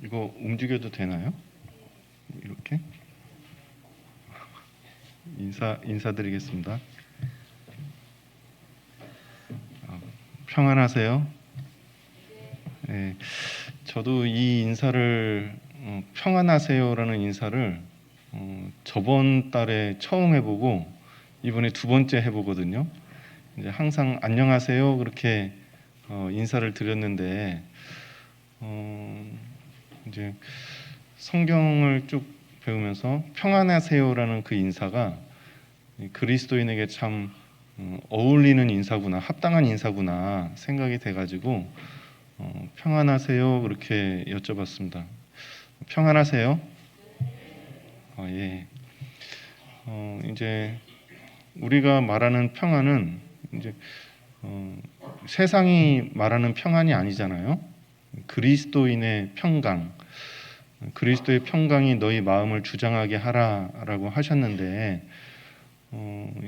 이거 움직여도 되나요? 이렇게 인사드리겠습니다. 평안하세요? 네, 저도 이 인사를 평안하세요라는 인사를 저번 달에 처음 해보고 이번에 두 번째 해보거든요. 이제 항상 안녕하세요 그렇게 인사를 드렸는데 이제 성경을 쭉 배우면서 평안하세요라는 그 인사가 그리스도인에게 참 어울리는 인사구나, 합당한 인사구나 생각이 돼가지고 평안하세요 그렇게 여쭤봤습니다. 평안하세요? 예. 이제 우리가 말하는 평안은 이제 세상이 말하는 평안이 아니잖아요. 그리스도인의 평강, 그리스도의 평강이 너희 마음을 주장하게 하라라고 하셨는데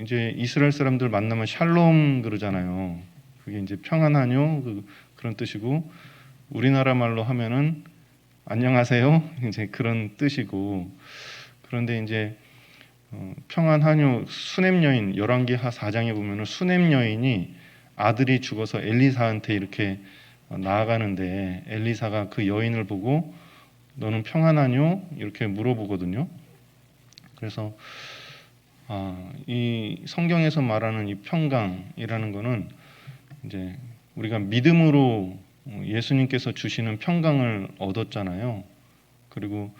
이제 이스라엘 사람들 만나면 샬롬 그러잖아요. 그게 이제 평안하뇨 그런 뜻이고 우리나라 말로 하면은 안녕하세요 이제 그런 뜻이고 그런데 이제 평안하뇨 수넴 여인 열왕기하 4장에 보면은 수넴 여인이 아들이 죽어서 엘리사한테 이렇게 나아가는데 엘리사가 그 여인을 보고 너는 평안하뇨 이렇게 물어보거든요. 그래서 이 성경에서 말하는 이 평강이라는 거는 이제 우리가 믿음으로 예수님께서 주시는 평강을 얻었잖아요. 그리고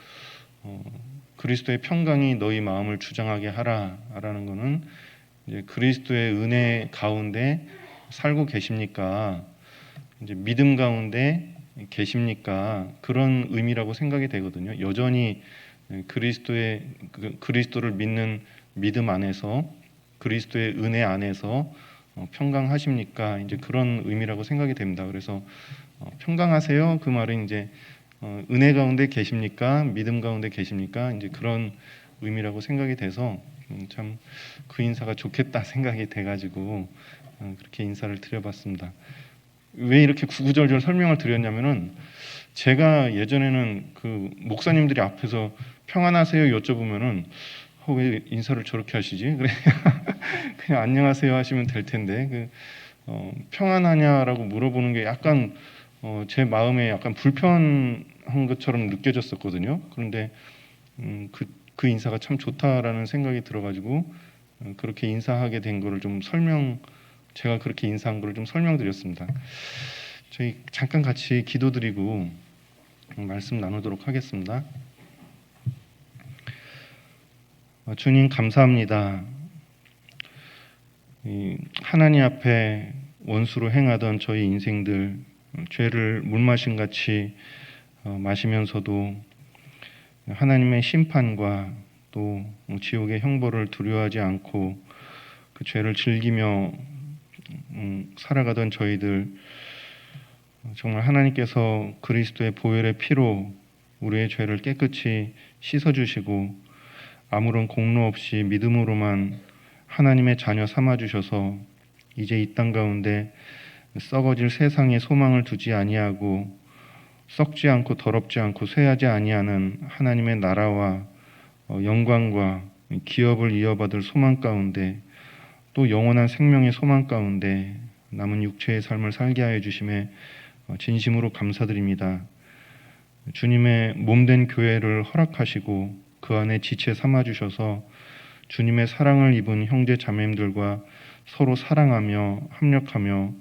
그리스도의 평강이 너희 마음을 주장하게 하라라는 거는 이제 그리스도의 은혜 가운데 살고 계십니까? 이제 믿음 가운데 계십니까? 그런 의미라고 생각이 되거든요. 여전히 그리스도를 믿는 믿음 안에서 그리스도의 은혜 안에서 평강하십니까? 이제 그런 의미라고 생각이 됩니다. 그래서 평강하세요. 그 말은 이제 은혜 가운데 계십니까? 믿음 가운데 계십니까? 이제 그런 의미라고 생각이 돼서 참 그 인사가 좋겠다 생각이 돼가지고 그렇게 인사를 드려봤습니다. 왜 이렇게 구구절절 설명을 드렸냐면은 제가 예전에는 그 목사님들이 앞에서 평안하세요 여쭤보면은 왜 인사를 저렇게 하시지? 그래 그냥 안녕하세요 하시면 될 텐데 평안하냐라고 물어보는 게 약간 제 마음에 약간 불편한 것처럼 느껴졌었거든요. 그런데 그 인사가 참 좋다라는 생각이 들어가지고 그렇게 인사하게 된 거를 좀 제가 그렇게 인사한 거를 좀 설명드렸습니다. 저희 잠깐 같이 기도드리고 말씀 나누도록 하겠습니다. 주님 감사합니다. 하나님 앞에 원수로 행하던 저희 인생들 죄를 물마신같이 마시면서도 하나님의 심판과 또 지옥의 형벌을 두려워하지 않고 그 죄를 즐기며 살아가던 저희들 정말 하나님께서 그리스도의 보혈의 피로 우리의 죄를 깨끗이 씻어주시고 아무런 공로 없이 믿음으로만 하나님의 자녀 삼아주셔서 이제 이 땅 가운데 썩어질 세상에 소망을 두지 아니하고 썩지 않고 더럽지 않고 쇠하지 아니하는 하나님의 나라와 영광과 기업을 이어받을 소망 가운데 또 영원한 생명의 소망 가운데 남은 육체의 삶을 살게 하여 주심에 진심으로 감사드립니다. 주님의 몸된 교회를 허락하시고 그 안에 지체 삼아주셔서 주님의 사랑을 입은 형제 자매님들과 서로 사랑하며 합력하며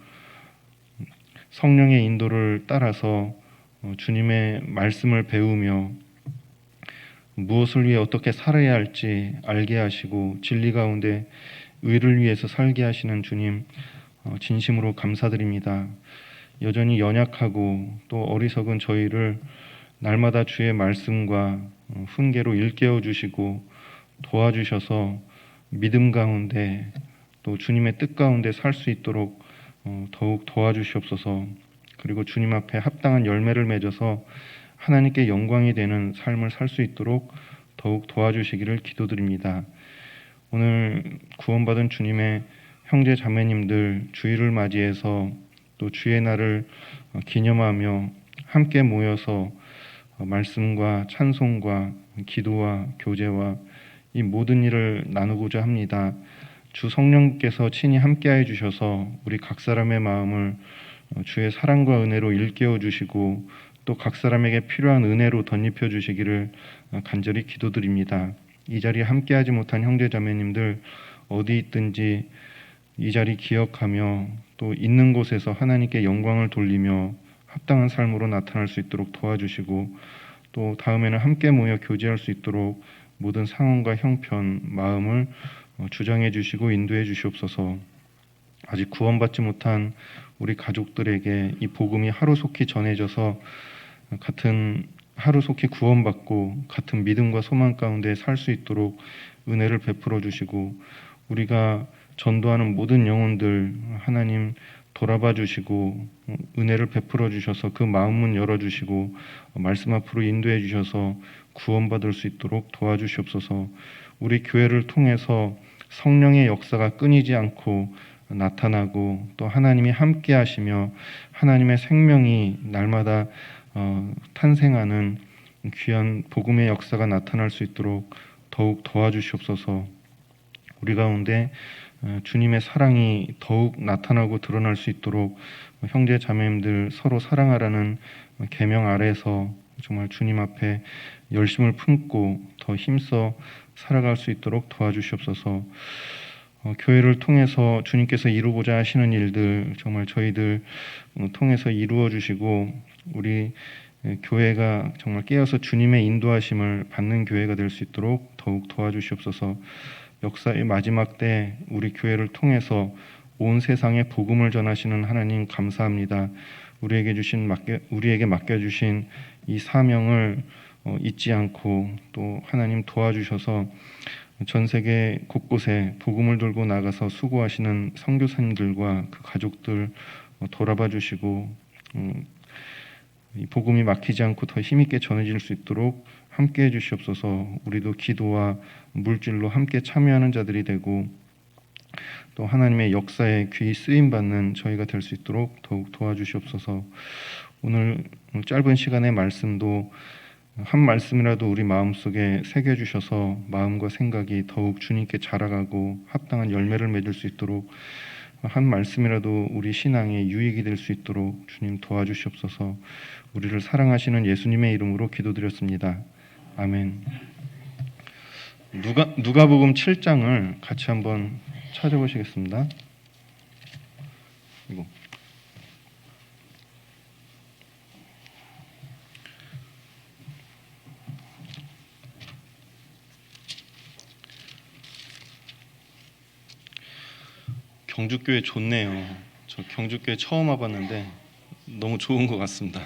성령의 인도를 따라서 주님의 말씀을 배우며 무엇을 위해 어떻게 살아야 할지 알게 하시고 진리 가운데 의를 위해서 살게 하시는 주님 진심으로 감사드립니다. 여전히 연약하고 또 어리석은 저희를 날마다 주의 말씀과 훈계로 일깨워 주시고 도와주셔서 믿음 가운데 또 주님의 뜻 가운데 살 수 있도록 더욱 도와주시옵소서. 그리고 주님 앞에 합당한 열매를 맺어서 하나님께 영광이 되는 삶을 살 수 있도록 더욱 도와주시기를 기도드립니다. 오늘 구원받은 주님의 형제 자매님들 주일을 맞이해서 또 주의 날을 기념하며 함께 모여서 말씀과 찬송과 기도와 교제와 이 모든 일을 나누고자 합니다. 주 성령께서 친히 함께하여 주셔서 우리 각 사람의 마음을 주의 사랑과 은혜로 일깨워 주시고 또 각 사람에게 필요한 은혜로 덧입혀 주시기를 간절히 기도드립니다. 이 자리에 함께하지 못한 형제자매님들 어디 있든지 이 자리 기억하며 또 있는 곳에서 하나님께 영광을 돌리며 합당한 삶으로 나타날 수 있도록 도와주시고 또 다음에는 함께 모여 교제할 수 있도록 모든 상황과 형편, 마음을 주장해 주시고 인도해 주시옵소서. 아직 구원받지 못한 우리 가족들에게 이 복음이 하루속히 전해져서 같은 하루속히 구원받고 같은 믿음과 소망 가운데 살 수 있도록 은혜를 베풀어 주시고 우리가 전도하는 모든 영혼들 하나님 돌아봐 주시고 은혜를 베풀어 주셔서 그 마음문 열어 주시고 말씀 앞으로 인도해 주셔서 구원받을 수 있도록 도와주시옵소서. 우리 교회를 통해서 성령의 역사가 끊이지 않고 나타나고 또 하나님이 함께 하시며 하나님의 생명이 날마다 탄생하는 귀한 복음의 역사가 나타날 수 있도록 더욱 도와주시옵소서. 우리 가운데 주님의 사랑이 더욱 나타나고 드러날 수 있도록 형제 자매님들 서로 사랑하라는 계명 아래에서 정말 주님 앞에 열심을 품고 더 힘써 살아갈 수 있도록 도와주시옵소서. 교회를 통해서 주님께서 이루고자 하시는 일들 정말 저희들 통해서 이루어 주시고 우리 교회가 정말 깨어서 주님의 인도하심을 받는 교회가 될 수 있도록 더욱 도와주시옵소서. 역사의 마지막 때 우리 교회를 통해서 온 세상에 복음을 전하시는 하나님 감사합니다. 우리에게 맡겨주신 이 사명을 잊지 않고 또 하나님 도와주셔서 전 세계 곳곳에 복음을 들고 나가서 수고하시는 선교사님들과 그 가족들 돌아봐 주시고 이 복음이 막히지 않고 더 힘있게 전해질 수 있도록 함께해 주시옵소서. 우리도 기도와 물질로 함께 참여하는 자들이 되고 또 하나님의 역사에 귀히 쓰임받는 저희가 될 수 있도록 더욱 도와주시옵소서. 오늘 짧은 시간의 말씀도 한 말씀이라도 우리 마음속에 새겨주셔서 마음과 생각이 더욱 주님께 자라가고 합당한 열매를 맺을 수 있도록 한 말씀이라도 우리 신앙에 유익이 될 수 있도록 주님 도와주시옵소서. 우리를 사랑하시는 예수님의 이름으로 기도드렸습니다. 아멘. 누가복음 7장을 같이 한번 찾아보시겠습니다. 이거. 경주교회 좋네요. 저 경주교회 처음 와봤는데 너무 좋은 것 같습니다.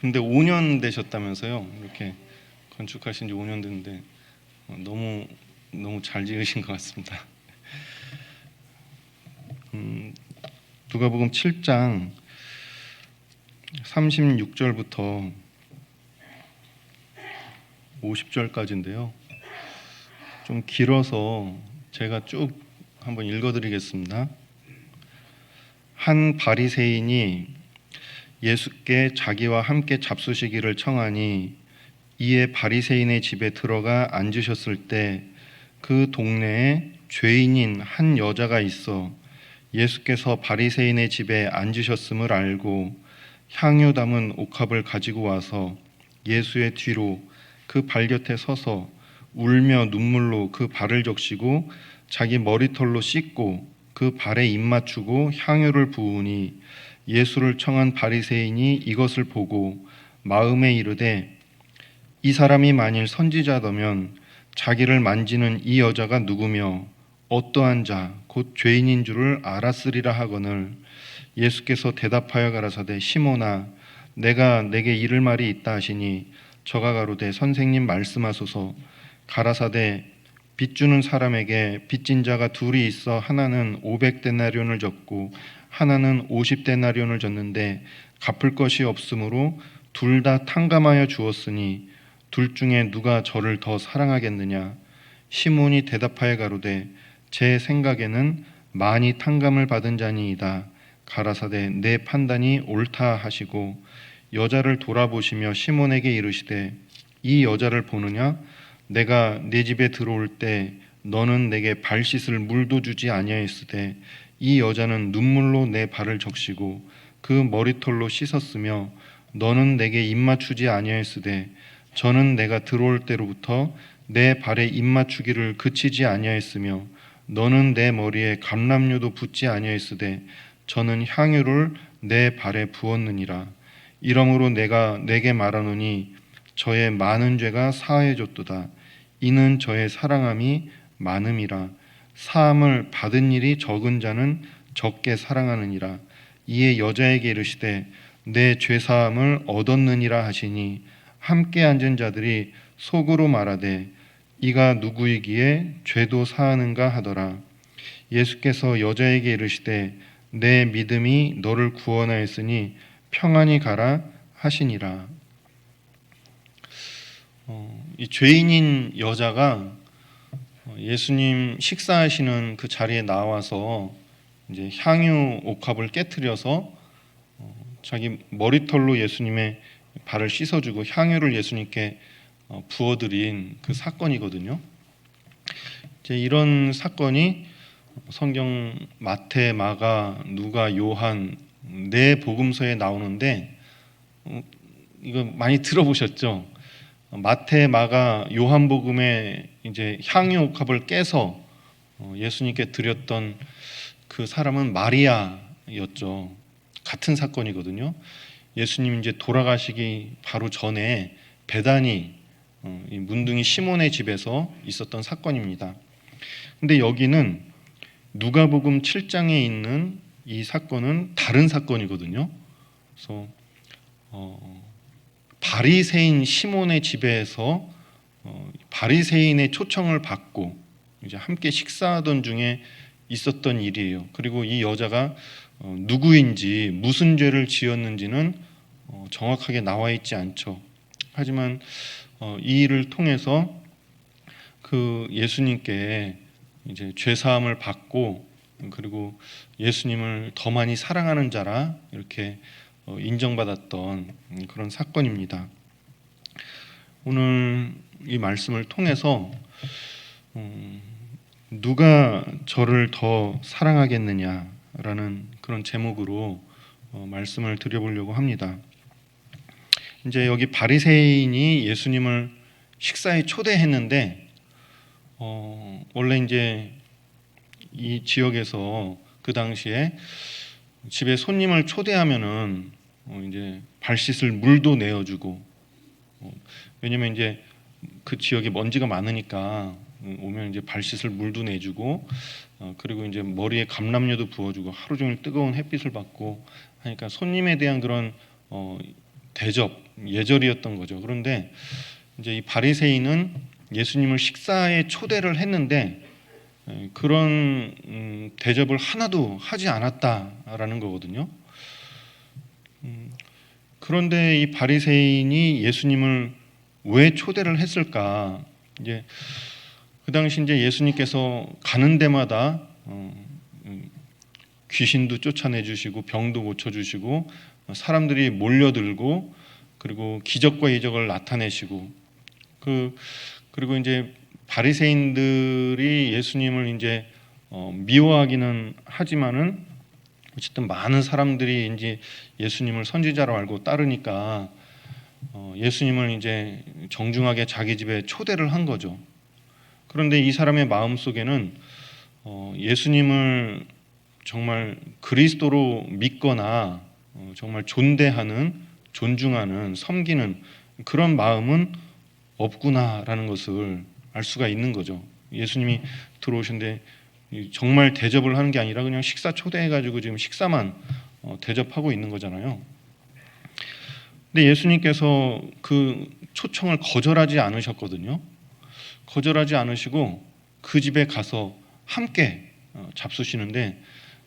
근데 5년 되셨다면서요? 이렇게 건축하신 지 5년 됐는데 너무 잘 지으신 것 같습니다. 누가복음 7장 36절부터 50절까지인데요. 좀 길어서 제가 쭉 한번 읽어드리겠습니다. 한 바리새인이 예수께 자기와 함께 잡수시기를 청하니 이에 바리새인의 집에 들어가 앉으셨을 때 그 동네에 죄인인 한 여자가 있어 예수께서 바리새인의 집에 앉으셨음을 알고 향유 담은 옥합을 가지고 와서 예수의 뒤로 그 발 곁에 서서 울며 눈물로 그 발을 적시고 자기 머리털로 씻고 그 발에 입 맞추고 향유를 부으니 예수를 청한 바리새인이 이것을 보고 마음에 이르되 이 사람이 만일 선지자더면 자기를 만지는 이 여자가 누구며 어떠한 자 곧 죄인인 줄을 알았으리라 하거늘 예수께서 대답하여 가라사대 시몬아 내가 내게 이를 말이 있다 하시니 저가 가로되 선생님 말씀하소서. 가라사대 빚 주는 사람에게 빚진 자가 둘이 있어 하나는 500데나리온을 졌고 하나는 50데나리온을 졌는데 갚을 것이 없으므로 둘 다 탕감하여 주었으니 둘 중에 누가 저를 더 사랑하겠느냐. 시몬이 대답하여 가로되 제 생각에는 많이 탕감을 받은 자니이다. 가라사대 내 판단이 옳다 하시고 여자를 돌아보시며 시몬에게 이르시되 이 여자를 보느냐? 내가 네 집에 들어올 때 너는 내게 발 씻을 물도 주지 아니하였으되 이 여자는 눈물로 내 발을 적시고 그 머리털로 씻었으며 너는 내게 입맞추지 아니하였으되 저는 내가 들어올 때로부터 내 발에 입맞추기를 그치지 아니하였으며 너는 내 머리에 감람류도 붓지 아니하였으되 저는 향유를 내 발에 부었느니라. 이러므로 내가 내게 말하노니 저의 많은 죄가 사하여졌도다. 이는 저의 사랑함이 많음이라. 사함을 받은 일이 적은 자는 적게 사랑하느니라. 이에 여자에게 이르시되 내 죄사함을 얻었느니라 하시니 함께 앉은 자들이 속으로 말하되 이가 누구이기에 죄도 사하는가 하더라. 예수께서 여자에게 이르시되 내 믿음이 너를 구원하였으니 평안히 가라 하시니라. 이 죄인인 여자가 예수님 식사하시는 그 자리에 나와서 이제 향유 옥합을 깨트려서 자기 머리털로 예수님의 발을 씻어주고 향유를 예수님께 부어드린 그 사건이거든요. 이제 이런 사건이 성경 마태, 마가, 누가, 요한 네 복음서에 나오는데 이거 많이 들어보셨죠? 마태, 마가, 요한복음에 이제 향유 옥합을 깨서 예수님께 드렸던 그 사람은 마리아였죠. 같은 사건이거든요. 예수님 이제 돌아가시기 바로 전에 베다니 이 문둥이 시몬의 집에서 있었던 사건입니다. 근데 여기는 누가복음 7장에 있는 이 사건은 다른 사건이거든요. 그래서 바리새인 시몬의 집에서 바리새인의 초청을 받고 이제 함께 식사하던 중에 있었던 일이에요. 그리고 이 여자가 누구인지 무슨 죄를 지었는지는 정확하게 나와 있지 않죠. 하지만 이 일을 통해서 그 예수님께 이제 죄 사함을 받고 그리고 예수님을 더 많이 사랑하는 자라 이렇게 인정받았던 그런 사건입니다. 오늘 이 말씀을 통해서 누가 저를 더 사랑하겠느냐라는 그런 제목으로 말씀을 드려보려고 합니다. 이제 여기 바리새인이 예수님을 식사에 초대했는데 원래 이제 이 지역에서 그 당시에 집에 손님을 초대하면은 이제 발 씻을 물도 내어주고 왜냐면 이제 그 지역에 먼지가 많으니까 오면 이제 발 씻을 물도 내주고 그리고 이제 머리에 감람류도 부어주고 하루 종일 뜨거운 햇빛을 받고 하니까 손님에 대한 그런 대접 예절이었던 거죠. 그런데 이제 이 바리새인은 예수님을 식사에 초대를 했는데 그런 대접을 하나도 하지 않았다라는 거거든요. 그런데 이 바리새인이 예수님을 왜 초대를 했을까? 이제 그 당시 이제 예수님께서 가는 데마다 귀신도 쫓아내 주시고 병도 고쳐 주시고 사람들이 몰려들고 그리고 기적과 이적을 나타내시고 그리고 이제 바리새인들이 예수님을 이제 미워하기는 하지만은 어쨌든 많은 사람들이 이제 예수님을 선지자로 알고 따르니까 예수님을 이제 정중하게 자기 집에 초대를 한 거죠. 그런데 이 사람의 마음 속에는 예수님을 정말 그리스도로 믿거나 정말 존대하는, 존중하는, 섬기는 그런 마음은 없구나라는 것을 알 수가 있는 거죠. 예수님이 들어오신데 정말 대접을 하는 게 아니라 그냥 식사 초대해가지고 지금 식사만 대접하고 있는 거잖아요. 근데 예수님께서 그 초청을 거절하지 않으셨거든요. 거절하지 않으시고 그 집에 가서 함께 잡수시는데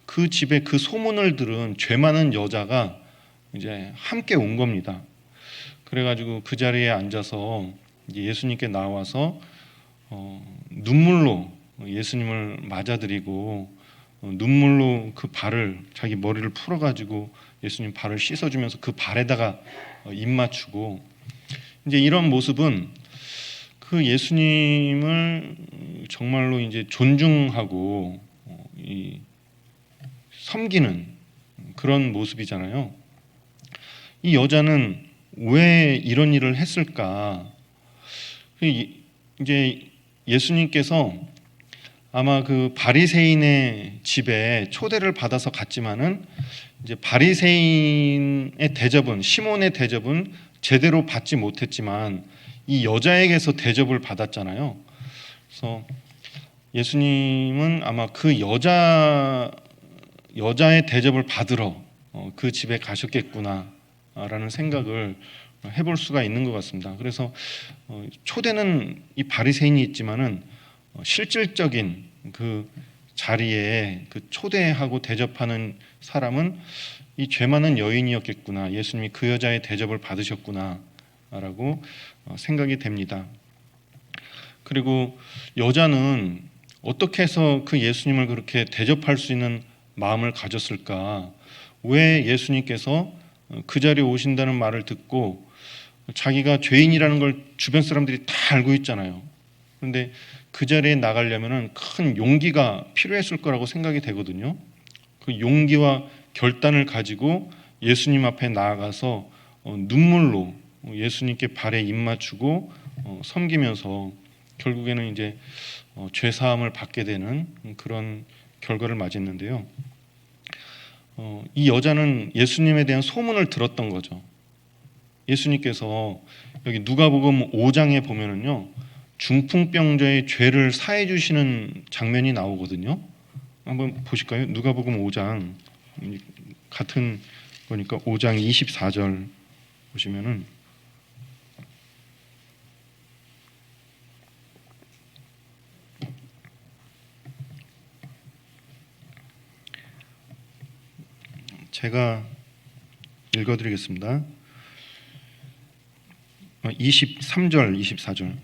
그 집에 그 소문을 들은 죄 많은 여자가 이제 함께 온 겁니다. 그래가지고 그 자리에 앉아서 이제 예수님께 나와서 눈물로 예수님을 맞아드리고 눈물로 그 발을 자기 머리를 풀어가지고 예수님 발을 씻어주면서 그 발에다가 입 맞추고 이제 이런 모습은 그 예수님을 정말로 이제 존중하고 섬기는 그런 모습이잖아요. 이 여자는 왜 이런 일을 했을까? 이제 예수님께서 아마 그 바리새인의 집에 초대를 받아서 갔지만은 이제 바리새인의 대접은 시몬의 대접은 제대로 받지 못했지만 이 여자에게서 대접을 받았잖아요. 그래서 예수님은 아마 그 여자의 대접을 받으러 그 집에 가셨겠구나라는 생각을 해볼 수가 있는 것 같습니다. 그래서 초대는 이 바리새인이 있지만은 실질적인 그 자리에 그 초대하고 대접하는 사람은 이 죄 많은 여인이었겠구나. 예수님이 그 여자의 대접을 받으셨구나라고 생각이 됩니다. 그리고 여자는 어떻게 해서 그 예수님을 그렇게 대접할 수 있는 마음을 가졌을까? 왜 예수님께서 그 자리에 오신다는 말을 듣고 자기가 죄인이라는 걸 주변 사람들이 다 알고 있잖아요. 그런데 그 자리에 나가려면 큰 용기가 필요했을 거라고 생각이 되거든요. 그 용기와 결단을 가지고 예수님 앞에 나아가서 눈물로 예수님께 발에 입 맞추고 섬기면서 결국에는 이제 죄 사함을 받게 되는 그런 결과를 맞았는데요. 이 여자는 예수님에 대한 소문을 들었던 거죠. 예수님께서 여기 누가복음 5장에 보면은요, 중풍병자의 죄를 사해 주시는 장면이 나오거든요. 한번 보실까요? 누가복음 5장 같은 거니까 5장 24절 보시면은 제가 읽어드리겠습니다. 23절, 24절.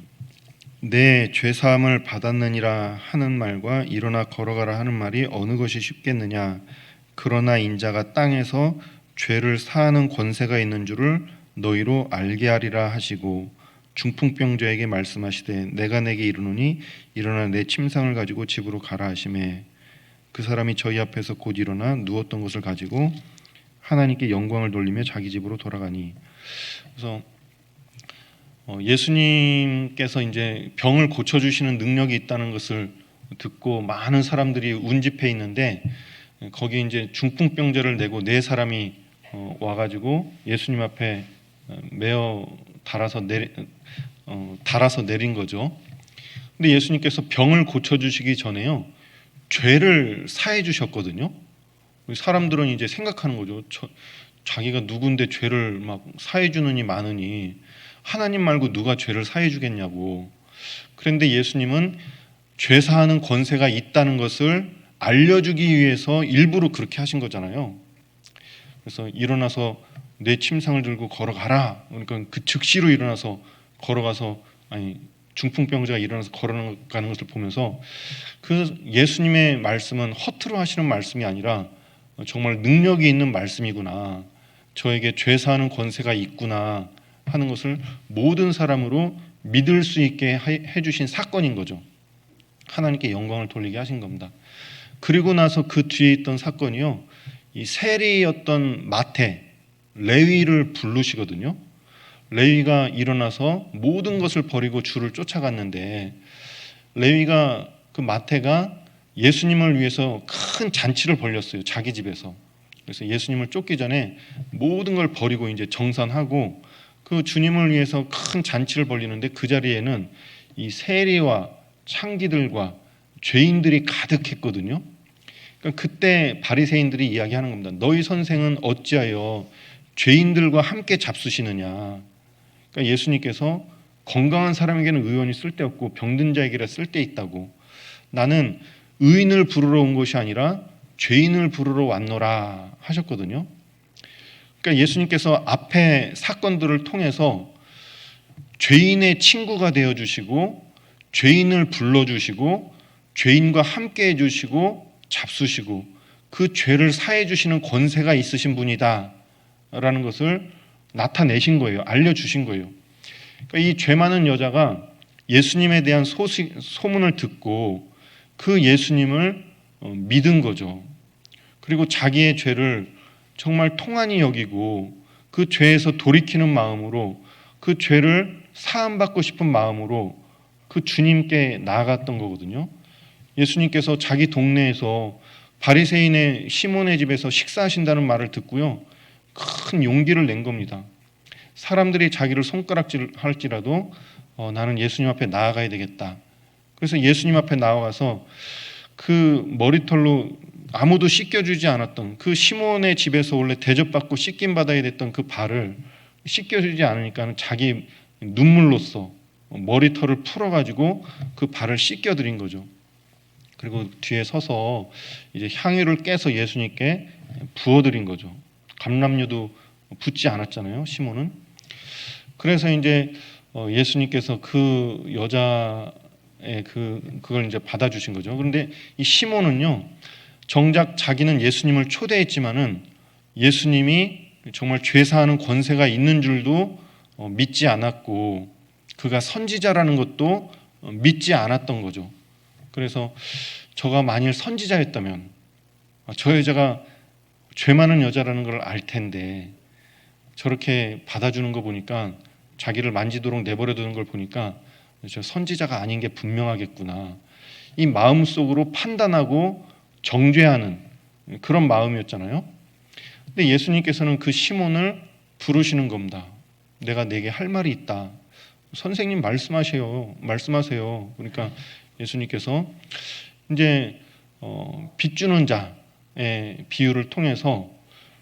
내 죄사함을 받았느니라 하는 말과 일어나 걸어가라 하는 말이 어느 것이 쉽겠느냐. 그러나 인자가 땅에서 죄를 사하는 권세가 있는 줄을 너희로 알게 하리라 하시고 중풍병자에게 말씀하시되 내가 내게 이르노니 일어나 내 침상을 가지고 집으로 가라 하시매 그 사람이 저희 앞에서 곧 일어나 누웠던 것을 가지고 하나님께 영광을 돌리며 자기 집으로 돌아가니. 그래서 예수님께서 이제 병을 고쳐주시는 능력이 있다는 것을 듣고 많은 사람들이 운집해 있는데 거기 이제 중풍병자를 내고 네 사람이 와가지고 예수님 앞에 메어 달아서 내린 거죠. 근데 예수님께서 병을 고쳐주시기 전에요, 죄를 사해 주셨거든요. 사람들은 이제 생각하는 거죠. 자기가 누군데 죄를 막 사해 주느니 많으니 하나님 말고 누가 죄를 사해 주겠냐고. 그런데 예수님은 죄 사하는 권세가 있다는 것을 알려주기 위해서 일부러 그렇게 하신 거잖아요. 그래서 일어나서 내 침상을 들고 걸어가라. 그러니까 그 즉시로 일어나서 걸어가서 중풍병자가 일어나서 걸어가는 것을 보면서 그 예수님의 말씀은 허투루 하시는 말씀이 아니라 정말 능력이 있는 말씀이구나. 저에게 죄 사하는 권세가 있구나 하는 것을 모든 사람으로 믿을 수 있게 해주신 사건인 거죠. 하나님께 영광을 돌리게 하신 겁니다. 그리고 나서 그 뒤에 있던 사건이요, 이 세리였던 마태, 레위를 부르시거든요. 레위가 일어나서 모든 것을 버리고 주를 쫓아갔는데 레위가 그 마태가 예수님을 위해서 큰 잔치를 벌렸어요. 자기 집에서. 그래서 예수님을 쫓기 전에 모든 걸 버리고 이제 정산하고 그 주님을 위해서 큰 잔치를 벌리는데 그 자리에는 이 세리와 창기들과 죄인들이 가득했거든요. 그러니까 그때 바리새인들이 이야기하는 겁니다. 너희 선생은 어찌하여 죄인들과 함께 잡수시느냐. 그러니까 예수님께서 건강한 사람에게는 의원이 쓸데없고 병든 자에게라 쓸데있다고. 나는 의인을 부르러 온 것이 아니라 죄인을 부르러 왔노라 하셨거든요. 그러니까 예수님께서 앞에 사건들을 통해서 죄인의 친구가 되어주시고 죄인을 불러주시고 죄인과 함께 해주시고 잡수시고 그 죄를 사해 주시는 권세가 있으신 분이다라는 것을 나타내신 거예요. 알려주신 거예요. 그러니까 이 죄 많은 여자가 예수님에 대한 소문을 듣고 그 예수님을 믿은 거죠. 그리고 자기의 죄를 정말 통안히 여기고 그 죄에서 돌이키는 마음으로, 그 죄를 사함받고 싶은 마음으로 그 주님께 나아갔던 거거든요. 예수님께서 자기 동네에서 바리새인의 시몬의 집에서 식사하신다는 말을 듣고요, 큰 용기를 낸 겁니다. 사람들이 자기를 손가락질할지라도 나는 예수님 앞에 나아가야 되겠다. 그래서 예수님 앞에 나아가서 그 머리털로 아무도 씻겨주지 않았던 그 시몬의 집에서 원래 대접받고 씻김받아야 됐던 그 발을 씻겨주지 않으니까 자기 눈물로써 머리털을 풀어가지고 그 발을 씻겨드린 거죠. 그리고 뒤에 서서 이제 향유를 깨서 예수님께 부어드린 거죠. 감람유도 붓지 않았잖아요, 시몬은. 그래서 이제 예수님께서 그 여자의 그걸 이제 받아주신 거죠. 그런데 이 시몬은요, 정작 자기는 예수님을 초대했지만은 예수님이 정말 죄 사하는 권세가 있는 줄도 믿지 않았고, 그가 선지자라는 것도 믿지 않았던 거죠. 그래서 저가 만일 선지자였다면 저 여자가 죄 많은 여자라는 걸 알 텐데 저렇게 받아주는 거 보니까, 자기를 만지도록 내버려 두는 걸 보니까 저 선지자가 아닌 게 분명하겠구나, 이 마음속으로 판단하고 정죄하는 그런 마음이었잖아요. 근데 예수님께서는 그 시몬을 부르시는 겁니다. 내가 내게 할 말이 있다. 선생님 말씀하세요. 그러니까 예수님께서 이제 빚 주는 자의 비유를 통해서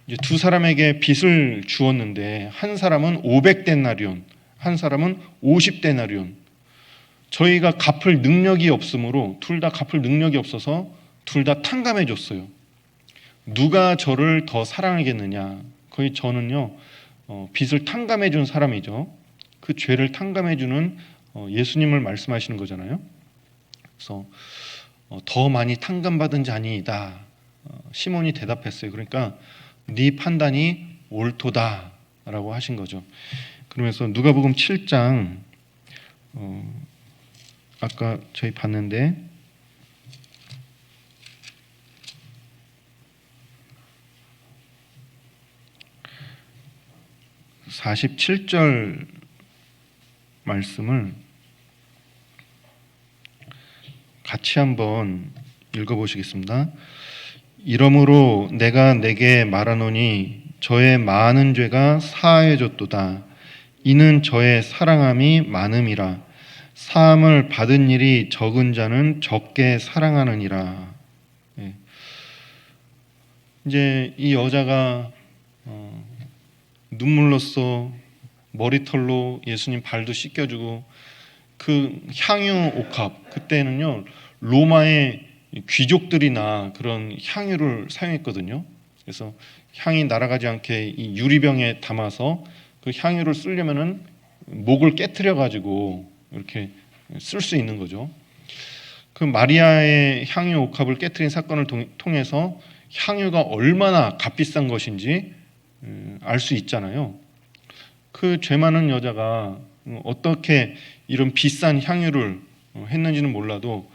이제 두 사람에게 빚을 주었는데, 한 사람은 500데나리온, 한 사람은 50데나리온. 저희가 갚을 능력이 없으므로 둘 다 갚을 능력이 없어서 둘 다 탕감해 줬어요. 누가 저를 더 사랑하겠느냐? 거의 저는요, 빚을 탕감해 준 사람이죠. 그 죄를 탕감해 주는 예수님을 말씀하시는 거잖아요. 그래서 더 많이 탕감받은 자니이다. 시몬이 대답했어요. 그러니까 네 판단이 옳도다라고 하신 거죠. 그러면서 누가복음 7장 아까 저희 봤는데 47절 말씀을 같이 한번 읽어보시겠습니다. 이러므로 내가 내게 말하노니 저의 많은 죄가 사하여졌도다. 이는 저의 사랑함이 많음이라. 사함을 받은 일이 적은 자는 적게 사랑하느니라. 네. 이제 이 여자가 눈물로써 머리털로 예수님 발도 씻겨주고, 그 향유 옥합, 그때는요 로마의 귀족들이나 그런 향유를 사용했거든요. 그래서 향이 날아가지 않게 이 유리병에 담아서 그 향유를 쓰려면은 목을 깨트려 가지고 이렇게 쓸 수 있는 거죠. 그 마리아의 향유 옥합을 깨트린 사건을 통해서 향유가 얼마나 값비싼 것인지 알 수 있잖아요. 그 죄 많은 여자가 어떻게 이런 비싼 향유를 했는지는 몰라도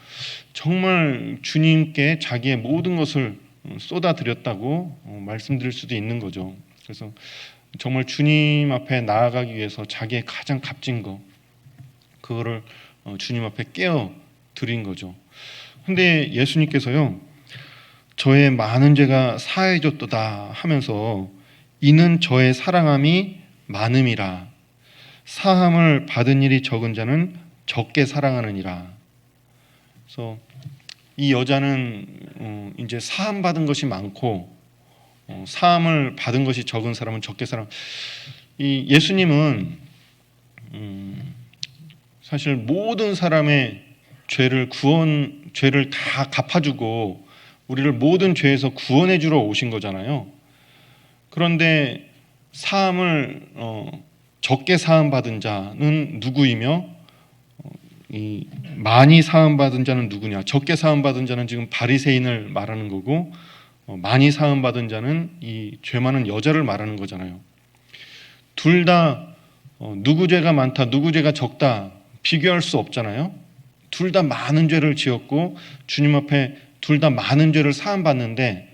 정말 주님께 자기의 모든 것을 쏟아드렸다고 말씀드릴 수도 있는 거죠. 그래서 정말 주님 앞에 나아가기 위해서 자기의 가장 값진 거, 그거를 주님 앞에 깨어 드린 거죠. 근데 예수님께서요, 저의 많은 죄가 사해졌도다 하면서 이는 저의 사랑함이 많음이라. 사함을 받은 일이 적은 자는 적게 사랑하느니라. 그래서 이 여자는 이제 사함 받은 것이 많고 사함을 받은 것이 적은 사람은 적게 사랑. 이 예수님은 사실 모든 사람의 죄를 다 갚아주고 우리를 모든 죄에서 구원해 주러 오신 거잖아요. 그런데 사함을 적게 사함 받은 자는 누구이며 이 많이 사함 받은 자는 누구냐? 적게 사함 받은 자는 지금 바리새인을 말하는 거고, 많이 사함 받은 자는 이 죄 많은 여자를 말하는 거잖아요. 둘 다 누구 죄가 많다, 누구 죄가 적다 비교할 수 없잖아요. 둘 다 많은 죄를 지었고 주님 앞에 둘 다 많은 죄를 사함 받는데,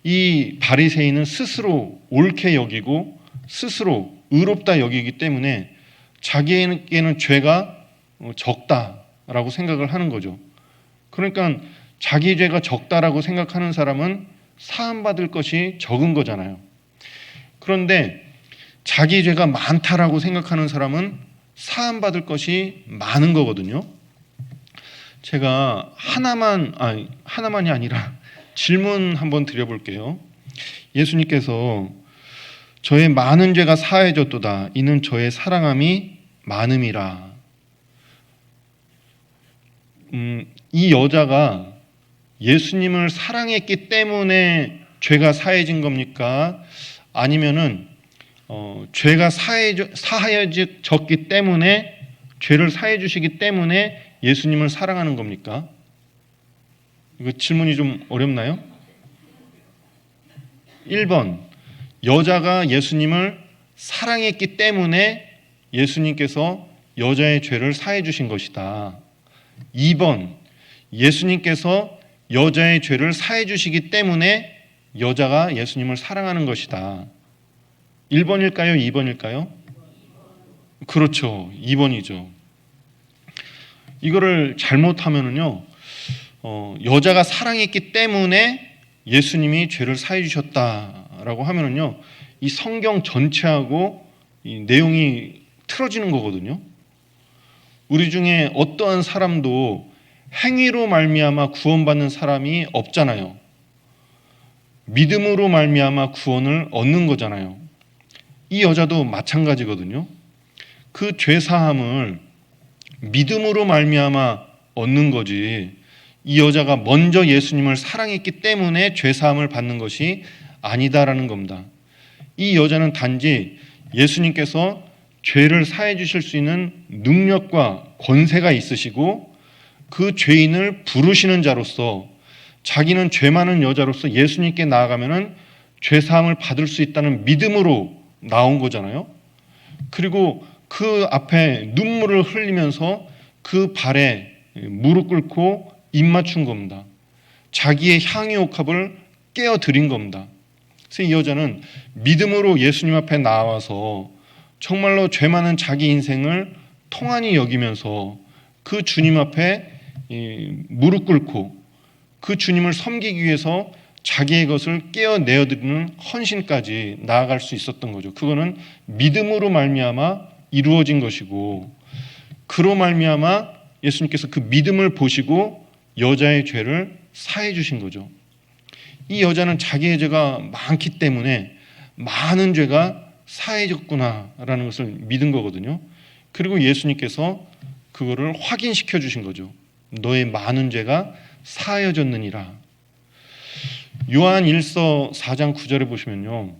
이 바리새인은 스스로 옳게 여기고 스스로 의롭다 여기기 때문에 자기에게는 죄가 적다라고 생각을 하는 거죠. 그러니까 자기 죄가 적다라고 생각하는 사람은 사함받을 것이 적은 거잖아요. 그런데 자기 죄가 많다라고 생각하는 사람은 사함받을 것이 많은 거거든요. 제가 하나만이 아니라 질문 한번 드려볼게요. 예수님께서 저의 많은 죄가 사해졌도다. 이는 저의 사랑함이 많음이라. 이 여자가 예수님을 사랑했기 때문에 죄가 사해진 겁니까? 아니면은 죄가 사해졌기 때문에, 죄를 사해 주시기 때문에 예수님을 사랑하는 겁니까? 이거 질문이 좀 어렵나요? 1번, 여자가 예수님을 사랑했기 때문에 예수님께서 여자의 죄를 사해 주신 것이다. 2번, 예수님께서 여자의 죄를 사해 주시기 때문에 여자가 예수님을 사랑하는 것이다. 1번일까요? 2번일까요? 그렇죠. 2번이죠. 이거를 잘못하면은요, 여자가 사랑했기 때문에 예수님이 죄를 사해 주셨다라고 하면은요, 이 성경 전체하고 이 내용이 틀어지는 거거든요. 우리 중에 어떠한 사람도 행위로 말미암아 구원받는 사람이 없잖아요. 믿음으로 말미암아 구원을 얻는 거잖아요. 이 여자도 마찬가지거든요. 그 죄 사함을 믿음으로 말미암아 얻는 거지, 이 여자가 먼저 예수님을 사랑했기 때문에 죄 사함을 받는 것이 아니다라는 겁니다. 이 여자는 단지 예수님께서 죄를 사해 주실 수 있는 능력과 권세가 있으시고 그 죄인을 부르시는 자로서, 자기는 죄 많은 여자로서 예수님께 나아가면은 죄 사함을 받을 수 있다는 믿음으로 나온 거잖아요. 그리고 그 앞에 눈물을 흘리면서 그 발에 무릎 꿇고 입 맞춘 겁니다. 자기의 향유옥합을 깨어드린 겁니다. 그래서 이 여자는 믿음으로 예수님 앞에 나와서 정말로 죄 많은 자기 인생을 통안히 여기면서 그 주님 앞에 무릎 꿇고 그 주님을 섬기기 위해서 자기의 것을 깨어내어드리는 헌신까지 나아갈 수 있었던 거죠. 그거는 믿음으로 말미암아 이루어진 것이고, 그로 말미암아 예수님께서 그 믿음을 보시고 여자의 죄를 사해 주신 거죠. 이 여자는 자기의 죄가 많기 때문에 많은 죄가 사해졌구나라는 것을 믿은 거거든요. 그리고 예수님께서 그거를 확인시켜 주신 거죠. 너의 많은 죄가 사해졌느니라. 요한 1서 4장 9절에 보시면요,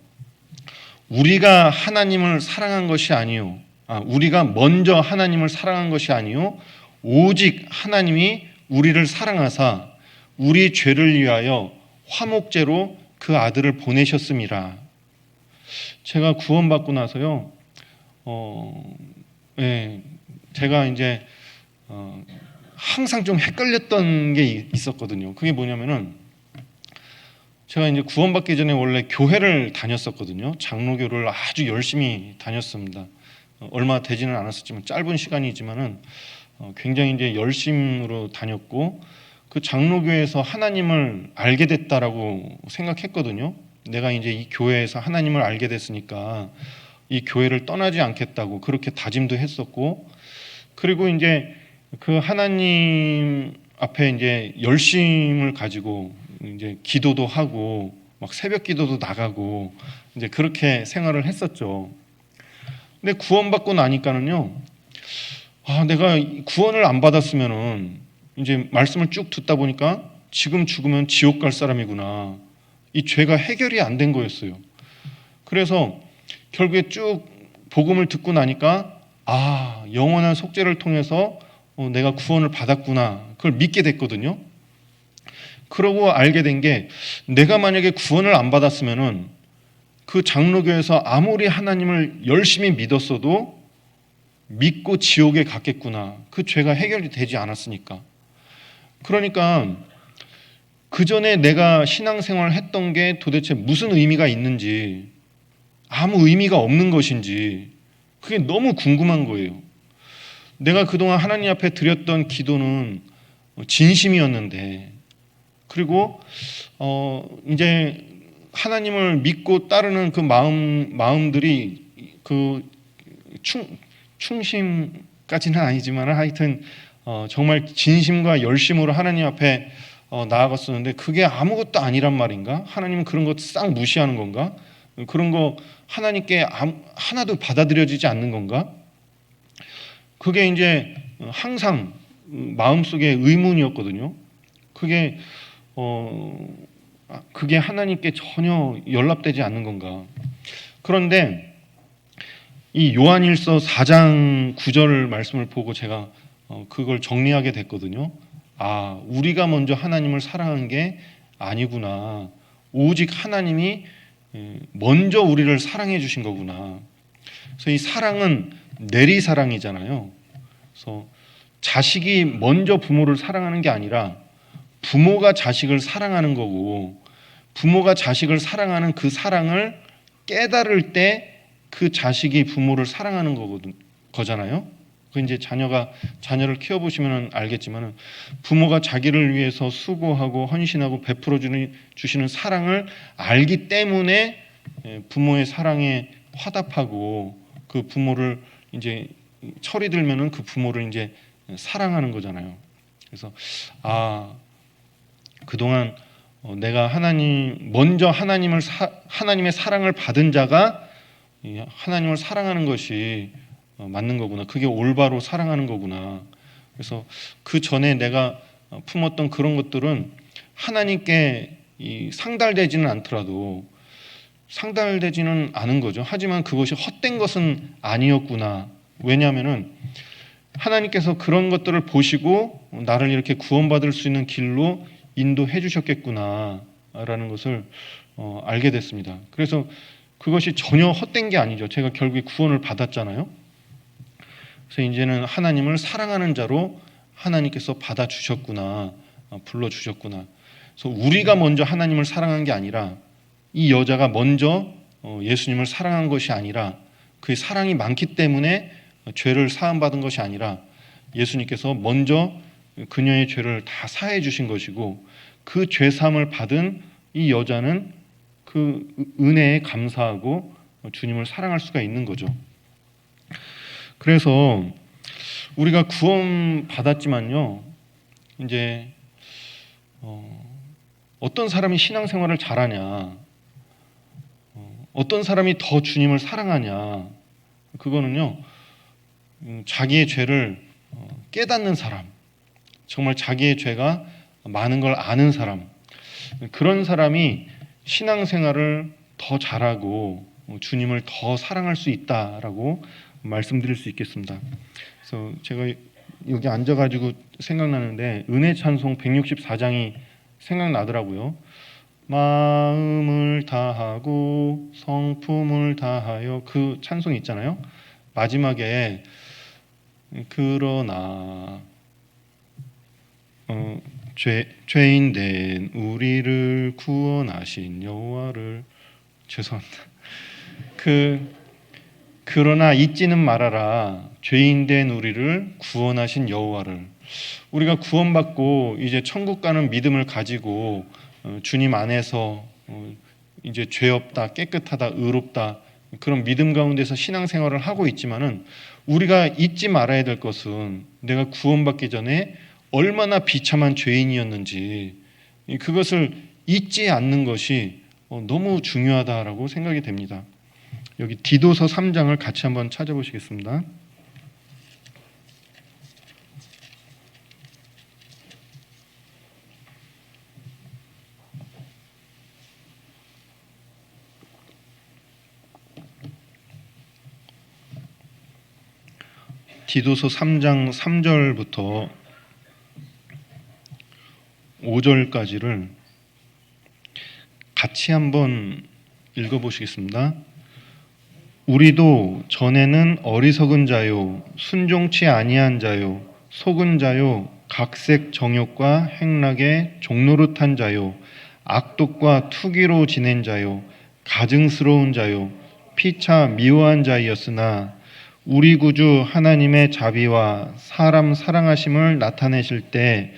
우리가 하나님을 사랑한 것이 아니요, 우리가 먼저 하나님을 사랑한 것이 아니요, 오직 하나님이 우리를 사랑하사 우리 죄를 위하여 화목제로 그 아들을 보내셨음이라. 제가 구원받고 나서요, 제가 이제 항상 좀 헷갈렸던 게 있었거든요. 그게 뭐냐면은, 제가 이제 구원받기 전에 원래 교회를 다녔었거든요. 장로교를 아주 열심히 다녔습니다. 얼마 되지는 않았었지만, 짧은 시간이지만은 굉장히 이제 열심으로 다녔고, 그 장로교에서 하나님을 알게 됐다라고 생각했거든요. 내가 이제 이 교회에서 하나님을 알게 됐으니까 이 교회를 떠나지 않겠다고 그렇게 다짐도 했었고, 그리고 이제 그 하나님 앞에 이제 열심을 가지고 이제 기도도 하고 막 새벽 기도도 나가고 이제 그렇게 생활을 했었죠. 근데 구원받고 나니까는요, 내가 구원을 안 받았으면은 이제 말씀을 쭉 듣다 보니까 지금 죽으면 지옥 갈 사람이구나. 이 죄가 해결이 안 된 거였어요. 그래서 결국에 쭉 복음을 듣고 나니까 영원한 속죄를 통해서 내가 구원을 받았구나, 그걸 믿게 됐거든요. 그러고 알게 된 게, 내가 만약에 구원을 안 받았으면은 그 장로교에서 아무리 하나님을 열심히 믿었어도 믿고 지옥에 갔겠구나. 그 죄가 해결이 되지 않았으니까. 그러니까 그 전에 내가 신앙생활을 했던 게 도대체 무슨 의미가 있는지, 아무 의미가 없는 것인지, 그게 너무 궁금한 거예요. 내가 그동안 하나님 앞에 드렸던 기도는 진심이었는데, 그리고 이제 하나님을 믿고 따르는 그 마음들이 그 충심까지는 아니지만 하여튼 정말 진심과 열심으로 하나님 앞에 나아갔었는데, 그게 아무것도 아니란 말인가? 하나님은 그런 거 싹 무시하는 건가? 그런 거 하나님께 하나도 받아들여지지 않는 건가? 그게 이제 항상 마음속에 의문이었거든요. 그게 하나님께 전혀 연락되지 않는 건가? 그런데 이 요한일서 4장 9절 말씀을 보고 제가 그걸 정리하게 됐거든요. 아, 우리가 먼저 하나님을 사랑한 게 아니구나. 오직 하나님이 먼저 우리를 사랑해 주신 거구나. 그래서 이 사랑은 내리사랑이잖아요. 그래서 자식이 먼저 부모를 사랑하는 게 아니라 부모가 자식을 사랑하는 거고, 부모가 자식을 사랑하는 그 사랑을 깨달을 때 그 자식이 부모를 사랑하는 거잖아요. 그 이제 자녀를 키워보시면 알겠지만, 부모가 자기를 위해서 수고하고 헌신하고 베풀어 주시는 사랑을 알기 때문에 부모의 사랑에 화답하고 그 부모를 이제 철이 들면은 그 부모를 이제 사랑하는 거잖아요. 그래서 그동안 내가 먼저 하나님의 사랑을 받은 자가 하나님을 사랑하는 것이 맞는 거구나. 그게 올바로 사랑하는 거구나. 그래서 그 전에 내가 품었던 그런 것들은 하나님께 상달되지는 않더라도 상달되지는 않은 거죠. 하지만 그것이 헛된 것은 아니었구나. 왜냐하면은 하나님께서 그런 것들을 보시고 나를 이렇게 구원받을 수 있는 길로 인도해 주셨겠구나라는 것을 알게 됐습니다. 그래서 그것이 전혀 헛된 게 아니죠. 제가 결국에 구원을 받았잖아요. 그래서 이제는 하나님을 사랑하는 자로 하나님께서 받아주셨구나, 불러주셨구나. 그래서 우리가 먼저 하나님을 사랑한 게 아니라, 이 여자가 먼저 예수님을 사랑한 것이 아니라, 그의 사랑이 많기 때문에 죄를 사함받은 것이 아니라 예수님께서 먼저 그녀의 죄를 다 사해 주신 것이고, 그 죄사함을 받은 이 여자는 그 은혜에 감사하고 주님을 사랑할 수가 있는 거죠. 그래서 우리가 구원 받았지만요, 이제 어떤 사람이 신앙생활을 잘하냐, 어떤 사람이 더 주님을 사랑하냐, 그거는요, 자기의 죄를 깨닫는 사람, 정말 자기의 죄가 많은 걸 아는 사람, 그런 사람이 신앙생활을 더 잘하고 주님을 더 사랑할 수 있다라고 말씀드릴 수 있겠습니다. 그래서 제가 여기 앉아가지고 생각나는데, 은혜 찬송 164장이 생각나더라고요. 마음을 다하고 성품을 다하여, 그 찬송이 있잖아요. 마지막에 그러나 죄인 된 우리를 구원하신 여호와를, 죄송합니다. 그러나 잊지는 말아라. 죄인 된 우리를 구원하신 여호와를. 우리가 구원받고 이제 천국 가는 믿음을 가지고 주님 안에서 이제 죄 없다, 깨끗하다, 의롭다, 그런 믿음 가운데서 신앙생활을 하고 있지만은, 우리가 잊지 말아야 될 것은 내가 구원받기 전에 얼마나 비참한 죄인이었는지, 그것을 잊지 않는 것이 너무 중요하다라고 생각이 됩니다. 여기 디도서 3장을 같이 한번 찾아보시겠습니다. 디도서 3장 3절부터 5절까지를 같이 한번 읽어보시겠습니다. 우리도 전에는 어리석은 자요, 순종치 아니한 자요, 속은 자요, 각색 정욕과 행락에 종노릇한 자요, 악독과 투기로 지낸 자요, 가증스러운 자요, 피차 미워한 자이었으나 우리 구주 하나님의 자비와 사람 사랑하심을 나타내실 때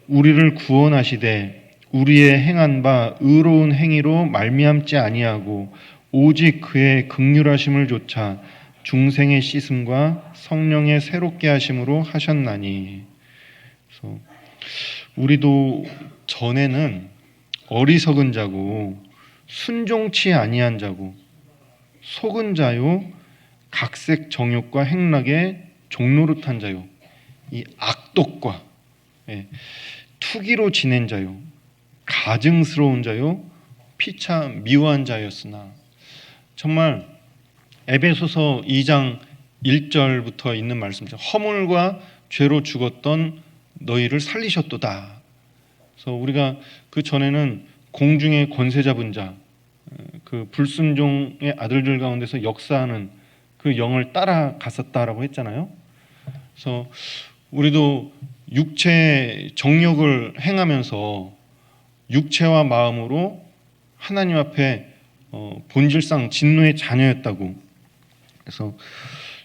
우리를 구원하시되 우리의 행한 바 의로운 행위로 말미암지 아니하고 오직 그의 긍휼하심을 조차 중생의 씻음과 성령의 새롭게 하심으로 하셨나니. 그래서 우리도 전에는 어리석은 자고 순종치 아니한 자고 속은 자요, 각색 정욕과 행락에 종노릇한 자요, 이 악독과 투기로 지낸 자요, 가증스러운 자요, 피차 미워한 자였으나. 정말 에베소서 2장 1절부터 있는 말씀이죠. 허물과 죄로 죽었던 너희를 살리셨도다. 그래서 우리가 그 전에는 공중의 권세 잡은 자, 그 불순종의 아들들 가운데서 역사하는 그 영을 따라갔었다라고 했잖아요. 그래서 우리도 육체 정욕을 행하면서 육체와 마음으로 하나님 앞에 본질상 진노의 자녀였다고. 그래서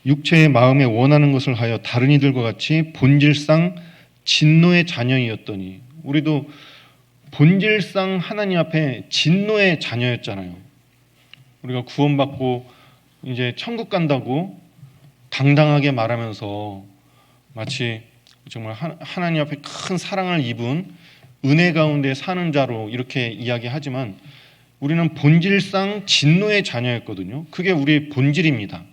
육체의 마음에 원하는 것을 하여 다른 이들과 같이 본질상 진노의 자녀이었더니, 우리도 본질상 하나님 앞에 진노의 자녀였잖아요. 우리가 구원받고 이제 천국 간다고 당당하게 말하면서 마치 정말 하나님 앞에 큰 사랑을 입은 은혜 가운데 사는 자로 이렇게 이야기하지만 우리는 본질상 진노의 자녀였거든요. 그게 우리의 본질입니다.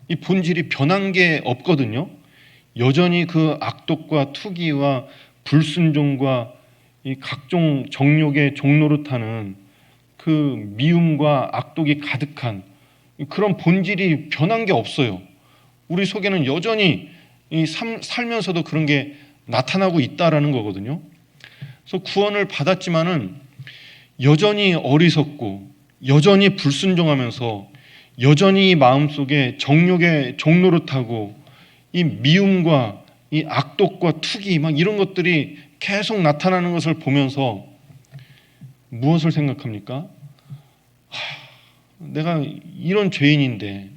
이 본질이 변한 게 없거든요. 여전히 그 악독과 투기와 불순종과 이 각종 정욕의 종노릇하는 그 미움과 악독이 가득한 그런 본질이 변한 게 없어요. 우리 속에는 여전히 살면서도 그런 게 나타나고 있다라는 거거든요. 그래서 구원을 받았지만은 여전히 어리석고 여전히 불순종하면서 여전히 마음속에 정욕의 종노릇하고 이 미움과 이 악독과 투기 막 이런 것들이 계속 나타나는 것을 보면서 무엇을 생각합니까? 내가 이런 죄인인데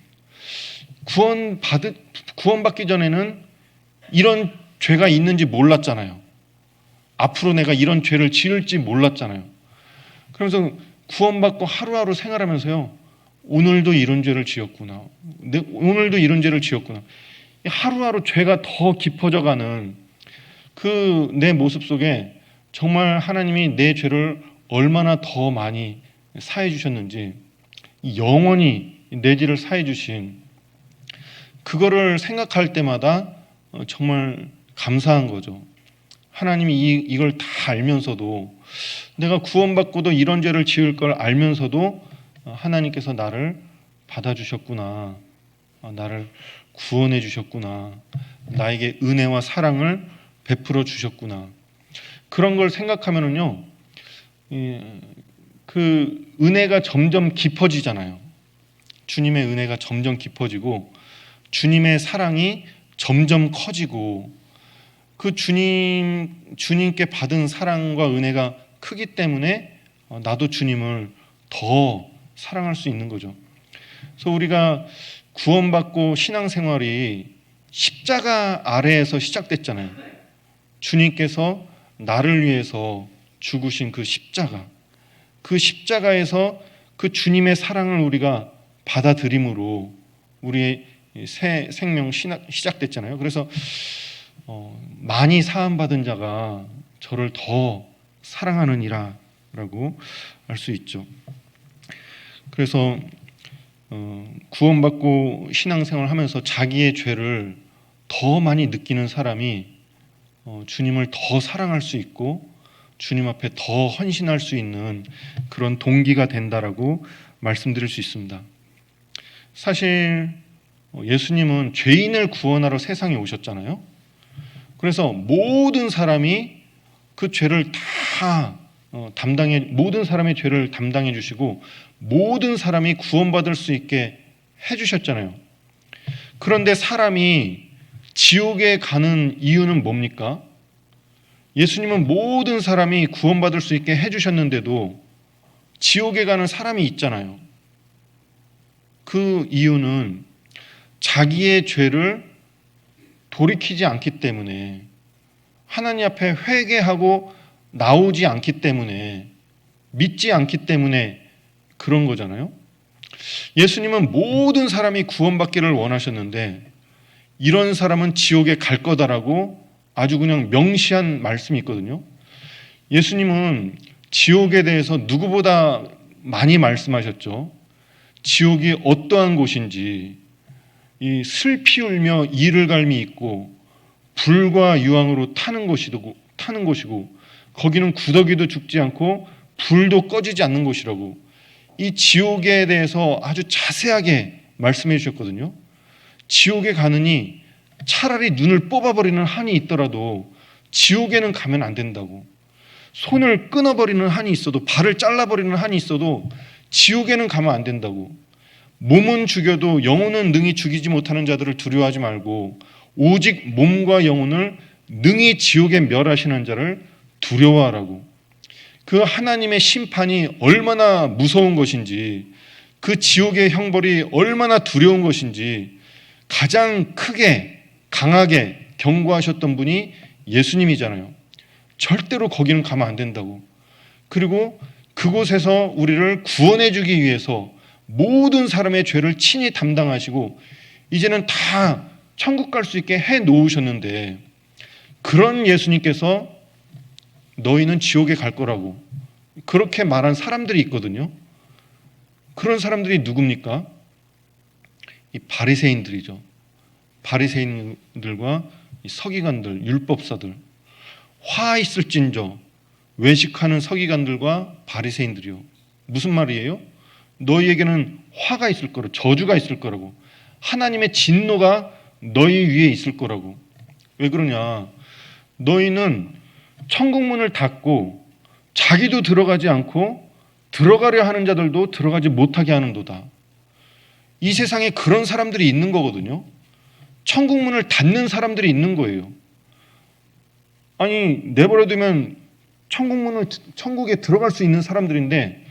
구원받기 전에는 이런 죄가 있는지 몰랐잖아요. 앞으로 내가 이런 죄를 지을지 몰랐잖아요. 그러면서 구원받고 하루하루 생활하면서요, 오늘도 이런 죄를 지었구나. 오늘도 이런 죄를 지었구나. 하루하루 죄가 더 깊어져가는 그 내 모습 속에 정말 하나님이 내 죄를 얼마나 더 많이 사해 주셨는지, 영원히 내 죄를 사해 주신 그거를 생각할 때마다 정말 감사한 거죠. 하나님이 이걸 다 알면서도, 내가 구원받고도 이런 죄를 지을 걸 알면서도 하나님께서 나를 받아주셨구나, 나를 구원해 주셨구나, 나에게 은혜와 사랑을 베풀어 주셨구나. 그런 걸 생각하면은요, 그 은혜가 점점 깊어지잖아요. 주님의 은혜가 점점 깊어지고 주님의 사랑이 점점 커지고, 그 주님께 받은 사랑과 은혜가 크기 때문에 나도 주님을 더 사랑할 수 있는 거죠. 그래서 우리가 구원받고 신앙생활이 십자가 아래에서 시작됐잖아요. 주님께서 나를 위해서 죽으신 그 십자가, 그 십자가에서 그 주님의 사랑을 우리가 받아들임으로 우리의 새 생명 시작됐잖아요. 그래서 많이 사함받은 자가 저를 더 사랑하느니라 라고 알 수 있죠. 그래서 구원받고 신앙생활을 하면서 자기의 죄를 더 많이 느끼는 사람이 주님을 더 사랑할 수 있고 주님 앞에 더 헌신할 수 있는 그런 동기가 된다라고 말씀드릴 수 있습니다. 사실 예수님은 죄인을 구원하러 세상에 오셨잖아요. 그래서 모든 사람이 그 죄를 다 모든 사람의 죄를 담당해 주시고 모든 사람이 구원받을 수 있게 해주셨잖아요. 그런데 사람이 지옥에 가는 이유는 뭡니까? 예수님은 모든 사람이 구원받을 수 있게 해주셨는데도 지옥에 가는 사람이 있잖아요. 그 이유는 자기의 죄를 돌이키지 않기 때문에, 하나님 앞에 회개하고 나오지 않기 때문에, 믿지 않기 때문에 그런 거잖아요. 예수님은 모든 사람이 구원받기를 원하셨는데 이런 사람은 지옥에 갈 거다라고 아주 그냥 명시한 말씀이 있거든요. 예수님은 지옥에 대해서 누구보다 많이 말씀하셨죠. 지옥이 어떠한 곳인지, 이 슬피 울며 이를 갈미 있고 불과 유황으로 타는 곳이고 거기는 구더기도 죽지 않고 불도 꺼지지 않는 곳이라고, 이 지옥에 대해서 아주 자세하게 말씀해 주셨거든요. 지옥에 가느니 차라리 눈을 뽑아버리는 한이 있더라도 지옥에는 가면 안 된다고. 손을 끊어버리는 한이 있어도, 발을 잘라버리는 한이 있어도 지옥에는 가면 안 된다고. 몸은 죽여도 영혼은 능히 죽이지 못하는 자들을 두려워하지 말고 오직 몸과 영혼을 능히 지옥에 멸하시는 자를 두려워하라고. 그 하나님의 심판이 얼마나 무서운 것인지, 그 지옥의 형벌이 얼마나 두려운 것인지 가장 크게 강하게 경고하셨던 분이 예수님이잖아요. 절대로 거기는 가면 안 된다고. 그리고 그곳에서 우리를 구원해 주기 위해서 모든 사람의 죄를 친히 담당하시고 이제는 다 천국 갈 수 있게 해 놓으셨는데, 그런 예수님께서 너희는 지옥에 갈 거라고 그렇게 말한 사람들이 있거든요. 그런 사람들이 누굽니까? 이 바리새인들이죠. 바리새인들과 이 서기관들, 율법사들, 화 있을진저, 외식하는 서기관들과 바리새인들이요. 무슨 말이에요? 너희에게는 화가 있을 거라고, 저주가 있을 거라고, 하나님의 진노가 너희 위에 있을 거라고. 왜 그러냐? 너희는 천국문을 닫고 자기도 들어가지 않고 들어가려 하는 자들도 들어가지 못하게 하는도다. 이 세상에 그런 사람들이 있는 거거든요. 천국문을 닫는 사람들이 있는 거예요. 아니, 내버려두면 천국에 들어갈 수 있는 사람들인데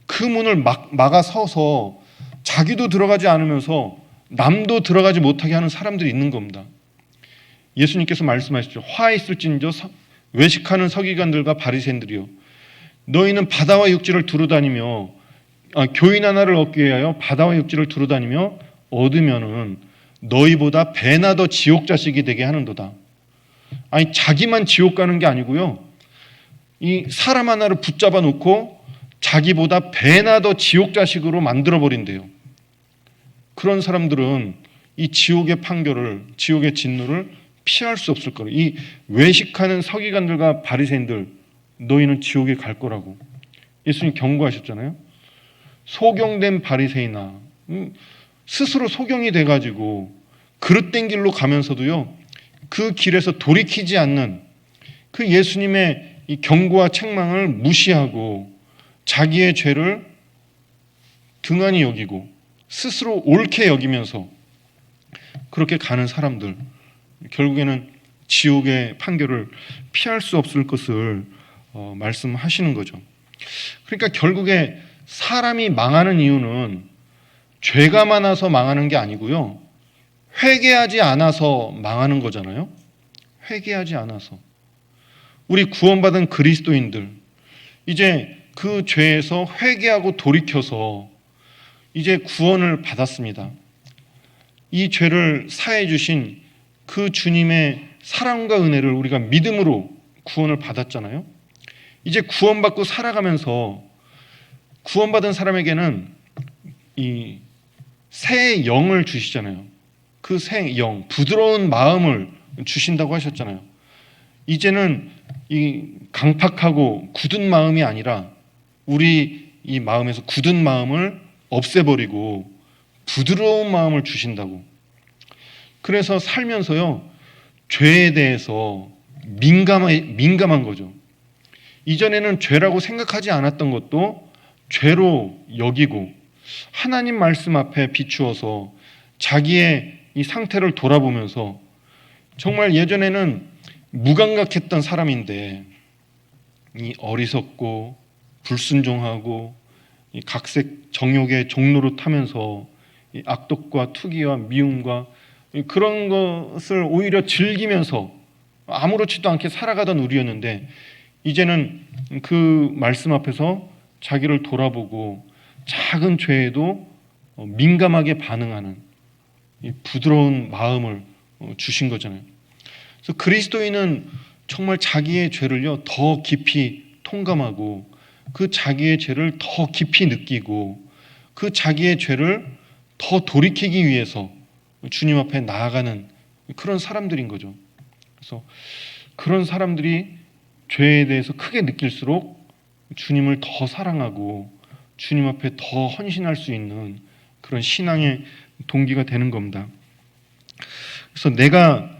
그 문을 막아 서서 자기도 들어가지 않으면서 남도 들어가지 못하게 하는 사람들이 있는 겁니다. 예수님께서 말씀하시죠. 화 있을진저 외식하는 서기관들과 바리새인들이요, 너희는 바다와 육지를 두루다니며 교인 하나를 얻기 위하여 바다와 육지를 두루다니며 얻으면은 너희보다 배나 더 지옥 자식이 되게 하는도다. 아니, 자기만 지옥 가는 게 아니고요, 이 사람 하나를 붙잡아 놓고 자기보다 배나 더 지옥 자식으로 만들어 버린대요. 그런 사람들은 이 지옥의 판결을, 지옥의 진노를 피할 수 없을 거라고. 이 외식하는 서기관들과 바리새인들, 너희는 지옥에 갈 거라고 예수님 경고하셨잖아요. 소경된 바리새인아, 스스로 소경이 돼가지고 그릇된 길로 가면서도요, 그 길에서 돌이키지 않는 그 예수님의 이 경고와 책망을 무시하고 자기의 죄를 등한히 여기고 스스로 옳게 여기면서 그렇게 가는 사람들, 결국에는 지옥의 판결을 피할 수 없을 것을 말씀하시는 거죠. 그러니까 결국에 사람이 망하는 이유는 죄가 많아서 망하는 게 아니고요, 회개하지 않아서 망하는 거잖아요. 회개하지 않아서. 우리 구원받은 그리스도인들, 이제 그 죄에서 회개하고 돌이켜서 이제 구원을 받았습니다. 이 죄를 사해 주신 그 주님의 사랑과 은혜를 우리가 믿음으로 구원을 받았잖아요. 이제 구원받고 살아가면서 구원받은 사람에게는 이 새 영을 주시잖아요. 그 새 영, 부드러운 마음을 주신다고 하셨잖아요. 이제는 이 강팍하고 굳은 마음이 아니라 우리 이 마음에서 굳은 마음을 없애버리고 부드러운 마음을 주신다고. 그래서 살면서요, 죄에 대해서 민감한 거죠. 이전에는 죄라고 생각하지 않았던 것도 죄로 여기고 하나님 말씀 앞에 비추어서 자기의 이 상태를 돌아보면서 정말 예전에는 무감각했던 사람인데 이 어리석고 불순종하고 이 각색 정욕의 종로로 타면서 이 악독과 투기와 미움과 그런 것을 오히려 즐기면서 아무렇지도 않게 살아가던 우리였는데 이제는 그 말씀 앞에서 자기를 돌아보고 작은 죄에도 민감하게 반응하는 이 부드러운 마음을 주신 거잖아요. 그래서 그리스도인은 정말 자기의 죄를요 더 깊이 통감하고 그 자기의 죄를 더 깊이 느끼고 그 자기의 죄를 더 돌이키기 위해서 주님 앞에 나아가는 그런 사람들인 거죠. 그래서 그런 사람들이 죄에 대해서 크게 느낄수록 주님을 더 사랑하고 주님 앞에 더 헌신할 수 있는 그런 신앙의 동기가 되는 겁니다. 그래서 내가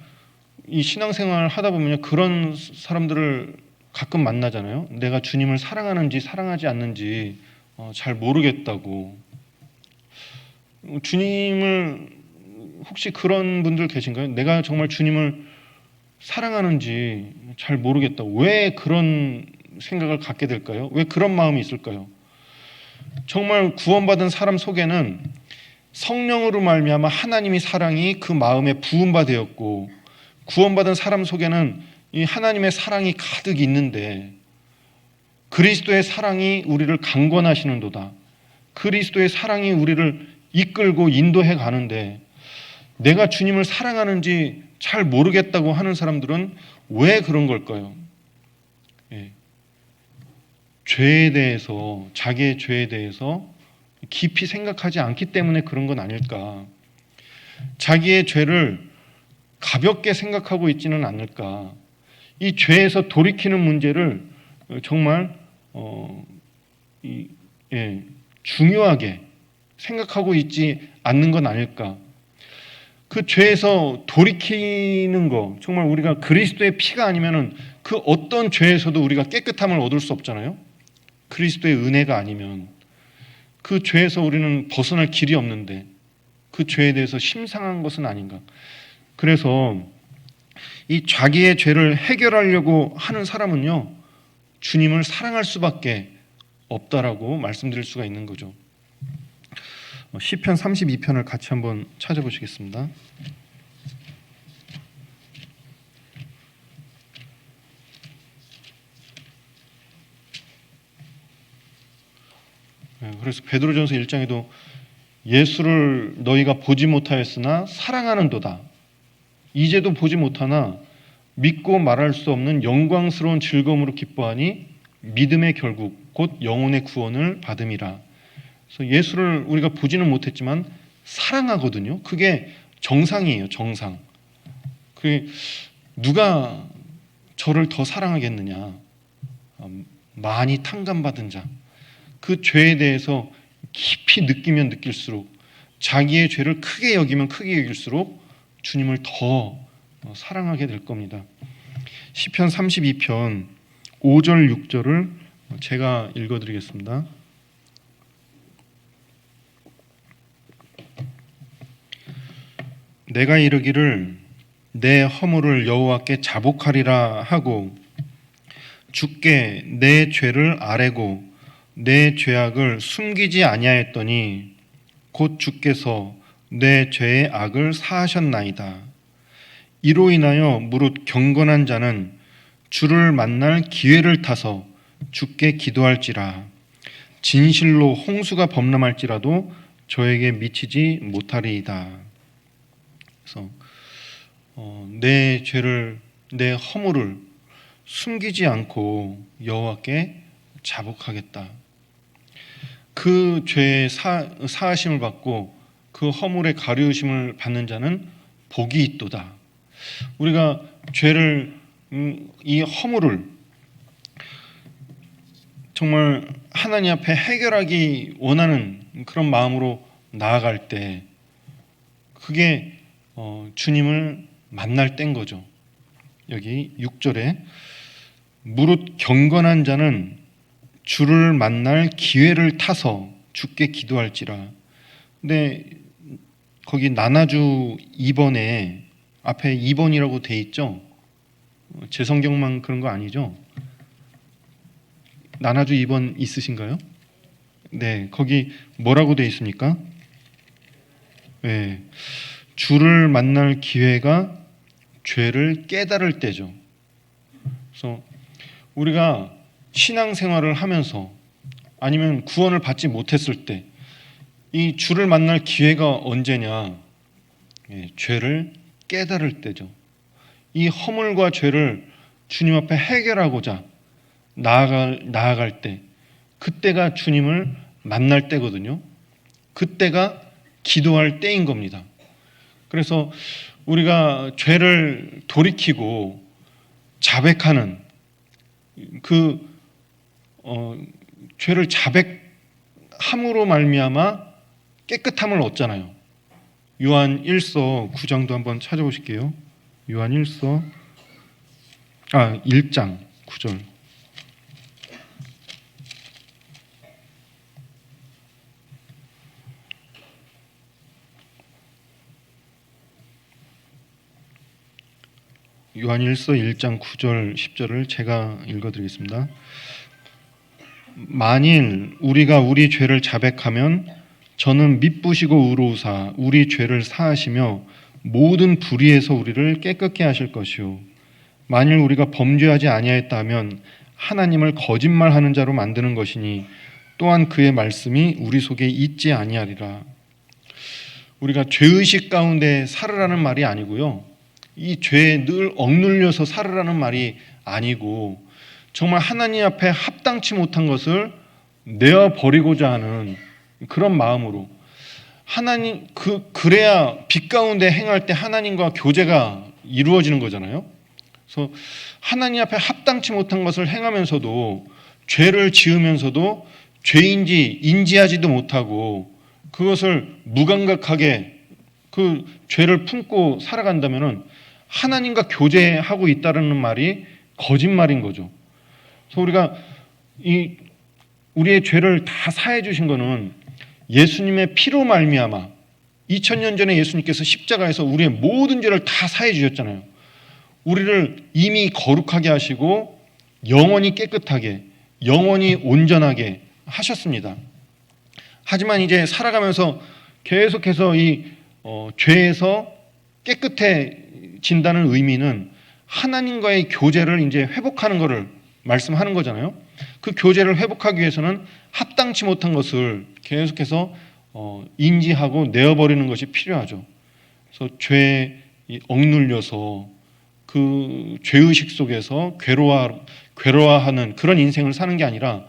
이 신앙생활을 하다 보면 그런 사람들을 가끔 만나잖아요. 내가 주님을 사랑하는지 사랑하지 않는지 잘 모르겠다고. 주님을 혹시 그런 분들 계신가요? 내가 정말 주님을 사랑하는지 잘 모르겠다고. 왜 그런 생각을 갖게 될까요? 왜 그런 마음이 있을까요? 정말 구원받은 사람 속에는 성령으로 말미암아 하나님의 사랑이 그 마음에 부음바 되었고 구원받은 사람 속에는 이 하나님의 사랑이 가득 있는데 그리스도의 사랑이 우리를 강권하시는도다. 그리스도의 사랑이 우리를 이끌고 인도해 가는데 내가 주님을 사랑하는지 잘 모르겠다고 하는 사람들은 왜 그런 걸까요? 예. 죄에 대해서, 자기의 죄에 대해서 깊이 생각하지 않기 때문에 그런 건 아닐까. 자기의 죄를 가볍게 생각하고 있지는 않을까. 이 죄에서 돌이키는 문제를 정말 중요하게 생각하고 있지 않는 건 아닐까. 그 죄에서 돌이키는 거, 정말 우리가 그리스도의 피가 아니면은 그 어떤 죄에서도 우리가 깨끗함을 얻을 수 없잖아요. 그리스도의 은혜가 아니면 그 죄에서 우리는 벗어날 길이 없는데 그 죄에 대해서 심상한 것은 아닌가. 그래서 이 자기의 죄를 해결하려고 하는 사람은요, 주님을 사랑할 수밖에 없다라고 말씀드릴 수가 있는 거죠. 시편 32편을 같이 한번 찾아보시겠습니다. 그래서 베드로전서 1장에도 예수를 너희가 보지 못하였으나 사랑하는도다. 이제도 보지 못하나 믿고 말할 수 없는 영광스러운 즐거움으로 기뻐하니 믿음의 결국 곧 영혼의 구원을 받음이라. 그래서 예수를 우리가 보지는 못했지만 사랑하거든요. 그게 정상이에요. 정상. 그게 누가 저를 더 사랑하겠느냐. 많이 탕감받은 자. 그 죄에 대해서 깊이 느끼면 느낄수록 자기의 죄를 크게 여기면 크게 여길수록 주님을 더 사랑하게 될 겁니다. 시편 32편 5절 6절을 제가 읽어드리겠습니다. 내가 이르기를 내 허물을 여호와께 자복하리라 하고 주께 내 죄를 아뢰고 내 죄악을 숨기지 아니하였더니 곧 주께서 내 죄의 악을 사하셨나이다. 이로 인하여 무릇 경건한 자는 주를 만날 기회를 타서 주께 기도할지라. 진실로 홍수가 범람할지라도 저에게 미치지 못하리이다. 그래서 내 죄를, 내 허물을 숨기지 않고 여호와께 자복하겠다. 그 죄의 사하심을 받고 그 허물의 가려우심을 받는 자는 복이 있도다. 우리가 죄를, 이 허물을 정말 하나님 앞에 해결하기 원하는 그런 마음으로 나아갈 때 그게 주님을 만날 때인 거죠. 여기 6절에 무릇 경건한 자는 주를 만날 기회를 타서 주께 기도할지라. 근데 거기 나나주 2번에 앞에 2번이라고 돼 있죠. 제 성경만 그런 거 아니죠? 나나주 2번 있으신가요? 네, 거기 뭐라고 돼 있습니까? 네, 주를 만날 기회가 죄를 깨달을 때죠. 그래서 우리가 신앙생활을 하면서 아니면 구원을 받지 못했을 때 이 주를 만날 기회가 언제냐? 죄를 깨달을 때죠. 이 허물과 죄를 주님 앞에 해결하고자 나아갈 때, 그때가 주님을 만날 때거든요. 그때가 기도할 때인 겁니다. 그래서 우리가 죄를 돌이키고 자백하는 죄를 자백함으로 말미암아 깨끗함을 얻잖아요. 요한 1서 9장도 한번 찾아보실게요. 요한 1장 9절. 요한 1서 1장 9절 10절을 제가 읽어드리겠습니다. 만일 우리가 우리 죄를 자백하면 저는 미쁘시고 의로우사 우리 죄를 사하시며 모든 불의에서 우리를 깨끗게 하실 것이요 만일 우리가 범죄하지 아니하였다 하면 하나님을 거짓말하는 자로 만드는 것이니 또한 그의 말씀이 우리 속에 있지 아니하리라. 우리가 죄의식 가운데 살으라는 말이 아니고요, 이 죄에 늘 억눌려서 살으라는 말이 아니고 정말 하나님 앞에 합당치 못한 것을 내어버리고자 하는 그런 마음으로 하나님 그래야 빛 가운데 행할 때 하나님과 교제가 이루어지는 거잖아요. 그래서 하나님 앞에 합당치 못한 것을 행하면서도 죄를 지으면서도 죄인지 인지하지도 못하고 그것을 무감각하게 그 죄를 품고 살아간다면은 하나님과 교제하고 있다는 말이 거짓말인 거죠. 그래서 우리가 우리의 죄를 다 사해 주신 거는 예수님의 피로 말미암아 2000년 전에 예수님께서 십자가에서 우리의 모든 죄를 다 사해 주셨잖아요. 우리를 이미 거룩하게 하시고 영원히 깨끗하게, 영원히 온전하게 하셨습니다. 하지만 이제 살아가면서 계속해서 죄에서 깨끗해진다는 의미는 하나님과의 교제를 이제 회복하는 것을 말씀하는 거잖아요. 그 교제를 회복하기 위해서는 합당치 못한 것을 계속해서 인지하고 내어버리는 것이 필요하죠. 그래서 죄에 억눌려서 그 죄의식 속에서 괴로워하는 그런 인생을 사는 게 아니라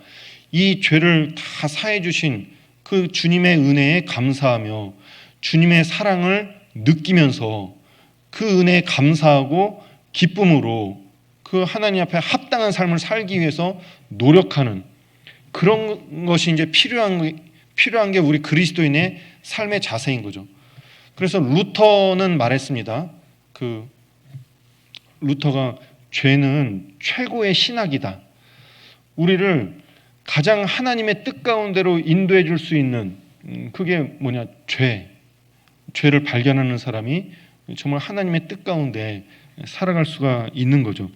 이 죄를 다 사해 주신 그 주님의 은혜에 감사하며 주님의 사랑을 느끼면서 그 은혜에 감사하고 기쁨으로 그 하나님 앞에 합당한 삶을 살기 위해서 노력하는 그런 것이 이제 필요한 게 우리 그리스도인의 삶의 자세인 거죠. 그래서 루터는 말했습니다. 루터가 죄는 최고의 신학이다. 우리를 가장 하나님의 뜻 가운데로 인도해 줄 수 있는 그게 뭐냐? 죄를 발견하는 사람이 정말 하나님의 뜻 가운데 살아갈 수가 있는 거죠.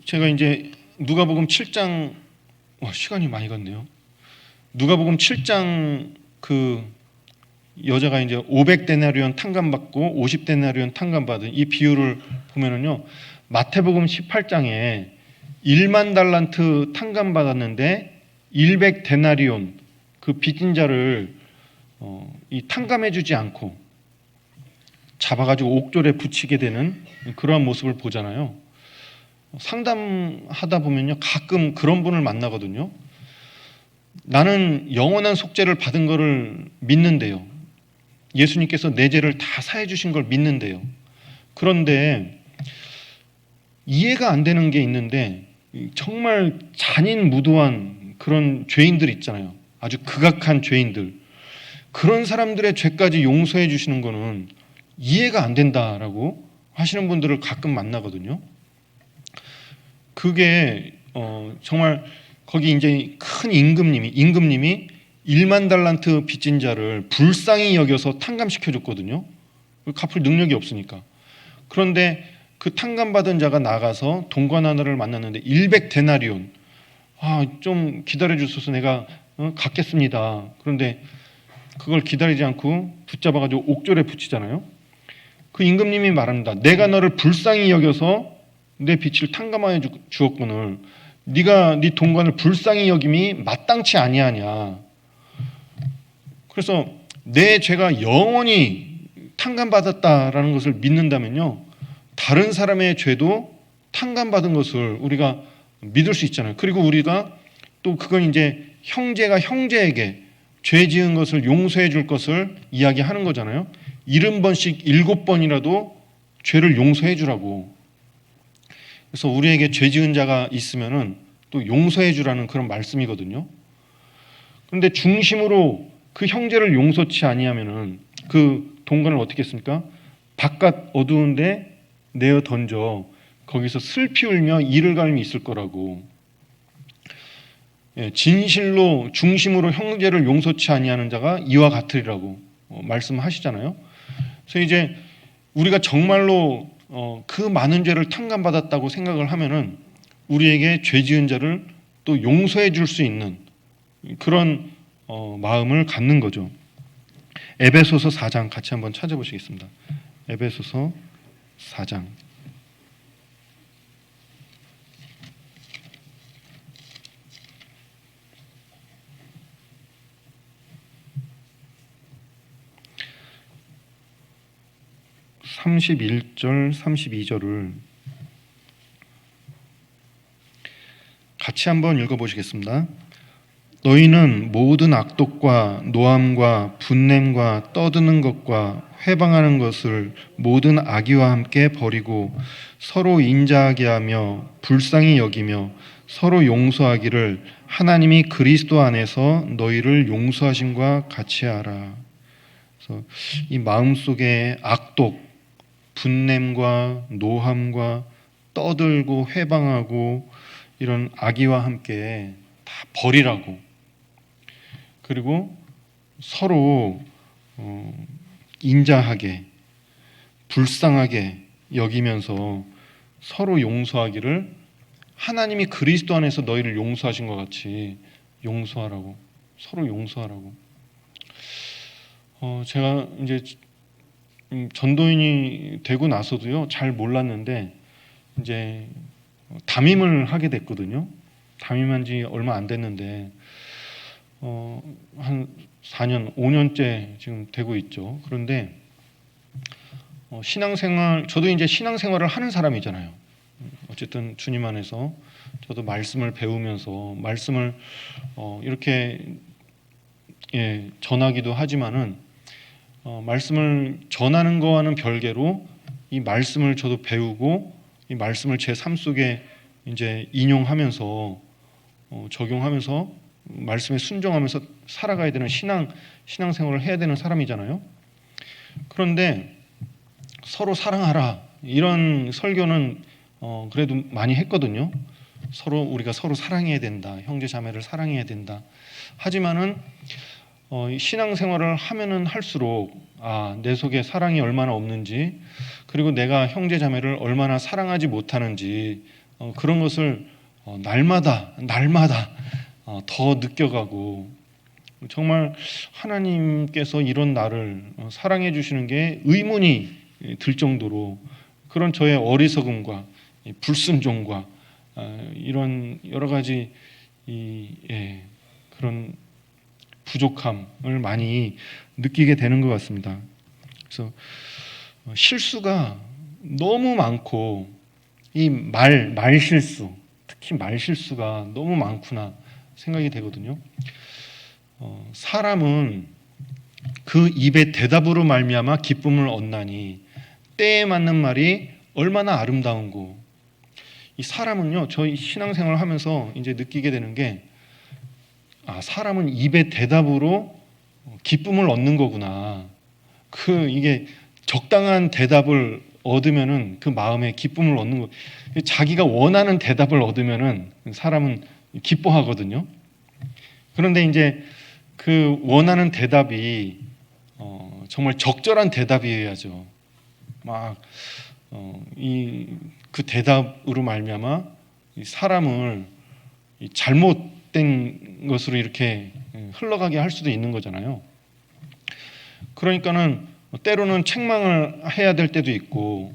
제가 이제 누가복음 7장 시간이 많이 갔네요. 누가복음 7장 그 여자가 이제 500데나리온 탕감받고 50데나리온 탕감받은 이 비율을 보면은요, 마태복음 18장에 1만 달란트 탕감받았는데 100데나리온 그 빚진 자를 이 탕감해주지 않고 잡아가지고 옥졸에 붙이게 되는 그러한 모습을 보잖아요. 상담하다 보면요, 가끔 그런 분을 만나거든요. 나는 영원한 속죄를 받은 것을 믿는데요. 예수님께서 내 죄를 다 사해 주신 걸 믿는데요. 그런데 이해가 안 되는 게 있는데 정말 잔인무도한 그런 죄인들 있잖아요. 아주 극악한 죄인들. 그런 사람들의 죄까지 용서해 주시는 거는 이해가 안 된다라고 하시는 분들을 가끔 만나거든요. 그게 정말 거기 이제 큰 임금님이 1만 달란트 빚진 자를 불쌍히 여겨서 탕감시켜 줬거든요. 갚을 능력이 없으니까. 그런데 그 탕감받은 자가 나가서 동관 하나를 만났는데 100데나리온, 좀 기다려 주셔서 내가 갚겠습니다. 그런데 그걸 기다리지 않고 붙잡아가지고 옥졸에 붙이잖아요. 그 임금님이 말합니다. 내가 너를 불쌍히 여겨서 내 빚을 탕감하여 주었거늘 네가 네 동관을 불쌍히 여김이 마땅치 아니하냐. 그래서 내 죄가 영원히 탕감받았다라는 것을 믿는다면요, 다른 사람의 죄도 탕감받은 것을 우리가 믿을 수 있잖아요. 그리고 우리가 또 그건 이제 형제가 형제에게 죄 지은 것을 용서해 줄 것을 이야기하는 거잖아요. 70번씩 7번이라도 죄를 용서해 주라고. 그래서 우리에게 죄 지은 자가 있으면은 또 용서해 주라는 그런 말씀이거든요. 그런데 중심으로 그 형제를 용서치 아니하면은 그 동관을 어떻게 했습니까? 바깥 어두운데 내어 던져 거기서 슬피 울며 이를 갈미 있을 거라고. 진실로 중심으로 형제를 용서치 아니하는 자가 이와 같으리라고 말씀하시잖아요. 그래서 이제 우리가 정말로 그 많은 죄를 탕감받았다고 생각을 하면은 우리에게 죄 지은 자를 또 용서해 줄 수 있는 그런 마음을 갖는 거죠. 에베소서 4장 같이 한번 찾아보시겠습니다. 에베소서 4장. (31절) (32절을) 같이 한번 읽어보시겠습니다. 너희는 모든 악독과 노함과 분냄과 떠드는 것과 회방하는 것을 모든 악의와 함께 버리고 서로 인자하게 하며 불쌍히 여기며 서로 용서하기를 하나님이 그리스도 안에서 너희를 용서하심과 같이 하라. 그래서 이 마음속에 악독, 분냄과 노함과 떠들고 회방하고 이런 악의와 함께 다 버리라고. 그리고 서로 인자하게 불쌍하게 여기면서 서로 용서하기를 하나님이 그리스도 안에서 너희를 용서하신 것 같이 용서하라고. 서로 용서하라고. 제가 이제 전도인이 되고 나서도요 잘 몰랐는데 이제 담임을 하게 됐거든요. 담임한 지 얼마 안 됐는데 한 4년, 5년째 지금 되고 있죠. 그런데 신앙생활, 저도 이제 신앙생활을 하는 사람이잖아요. 어쨌든 주님 안에서 저도 말씀을 배우면서 말씀을 이렇게 전하기도 하지만은 말씀을 전하는 거와는 별개로 이 말씀을 저도 배우고 이 말씀을 제 삶 속에 이제 인용하면서 적용하면서 말씀에 순종하면서 살아가야 되는 신앙생활을 해야 되는 사람이잖아요. 그런데 서로 사랑하라 이런 설교는 그래도 많이 했거든요. 서로 우리가 서로 사랑해야 된다, 형제 자매를 사랑해야 된다. 하지만은 신앙생활을 하면은 할수록 내 속에 사랑이 얼마나 없는지, 그리고 내가 형제 자매를 얼마나 사랑하지 못하는지 그런 것을 날마다 더 느껴가고, 정말 하나님께서 이런 나를 사랑해 주시는 게 의문이 들 정도로 그런 저의 어리석음과 불순종과 이런 여러 가지 그런 부족함을 많이 느끼게 되는 것 같습니다. 그래서 실수가 너무 많고 이 말 실수, 특히 말 실수가 너무 많구나 생각이 되거든요. 사람은 그 입의 대답으로 말미암아 기쁨을 얻나니 때에 맞는 말이 얼마나 아름다운고. 이 사람은요, 저희 신앙생활을 하면서 이제 느끼게 되는 게 사람은 입의 대답으로 기쁨을 얻는 거구나. 이게 적당한 대답을 얻으면은 그 마음에 기쁨을 얻는 거. 자기가 원하는 대답을 얻으면은 사람은 기뻐하거든요. 그런데 이제 그 원하는 대답이 정말 적절한 대답이어야죠. 그 대답으로 말미암아 사람을 잘못된 것으로 이렇게 흘러가게 할 수도 있는 거잖아요. 그러니까는 때로는 책망을 해야 될 때도 있고,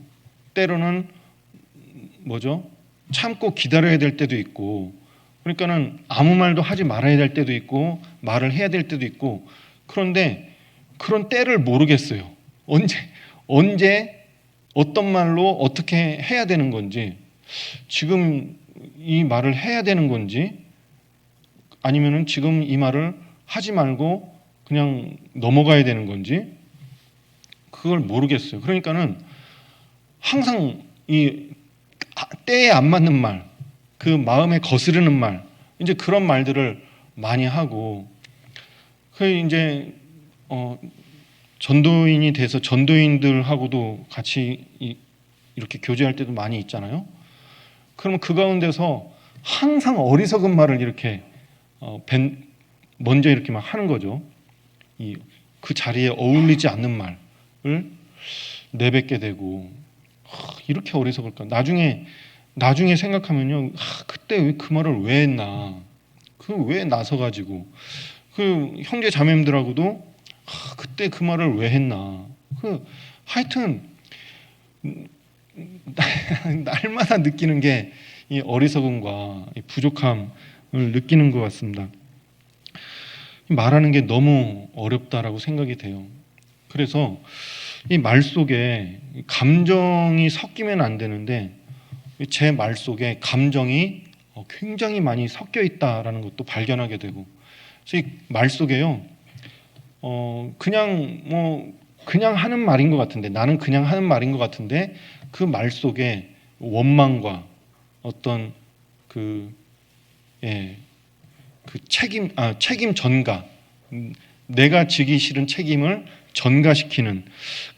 때로는 참고 기다려야 될 때도 있고, 그러니까는 아무 말도 하지 말아야 될 때도 있고, 말을 해야 될 때도 있고. 그런데 그런 때를 모르겠어요. 언제 어떤 말로 어떻게 해야 되는 건지, 지금 이 말을 해야 되는 건지, 아니면은 지금 이 말을 하지 말고 그냥 넘어가야 되는 건지, 그걸 모르겠어요. 그러니까는 항상 이 때에 안 맞는 말, 그 마음에 거스르는 말, 이제 그런 말들을 많이 하고, 이제 전도인이 돼서 전도인들하고도 같이 이렇게 교제할 때도 많이 있잖아요. 그러면 그 가운데서 항상 어리석은 말을 이렇게 먼저 이렇게 막 하는 거죠. 그 자리에 어울리지 않는 말을 내뱉게 되고, 이렇게 어리석을까? 나중에 생각하면요, 그때 왜 그 말을 왜 했나? 왜 나서가지고 그 형제 자매들하고도 그때 그 말을 왜 했나? 하여튼 날마다 느끼는 게 이 어리석음과 이 부족함을 느끼는 것 같습니다. 말하는 게 너무 어렵다라고 생각이 돼요. 그래서 이 말 속에 감정이 섞이면 안 되는데, 제 말 속에 감정이 굉장히 많이 섞여 있다라는 것도 발견하게 되고, 그래서 이 말 속에요, 그냥 하는 말인 것 같은데, 나는 그냥 하는 말인 것 같은데, 그 말 속에 원망과 어떤 책임 전가, 내가 지기 싫은 책임을 전가시키는,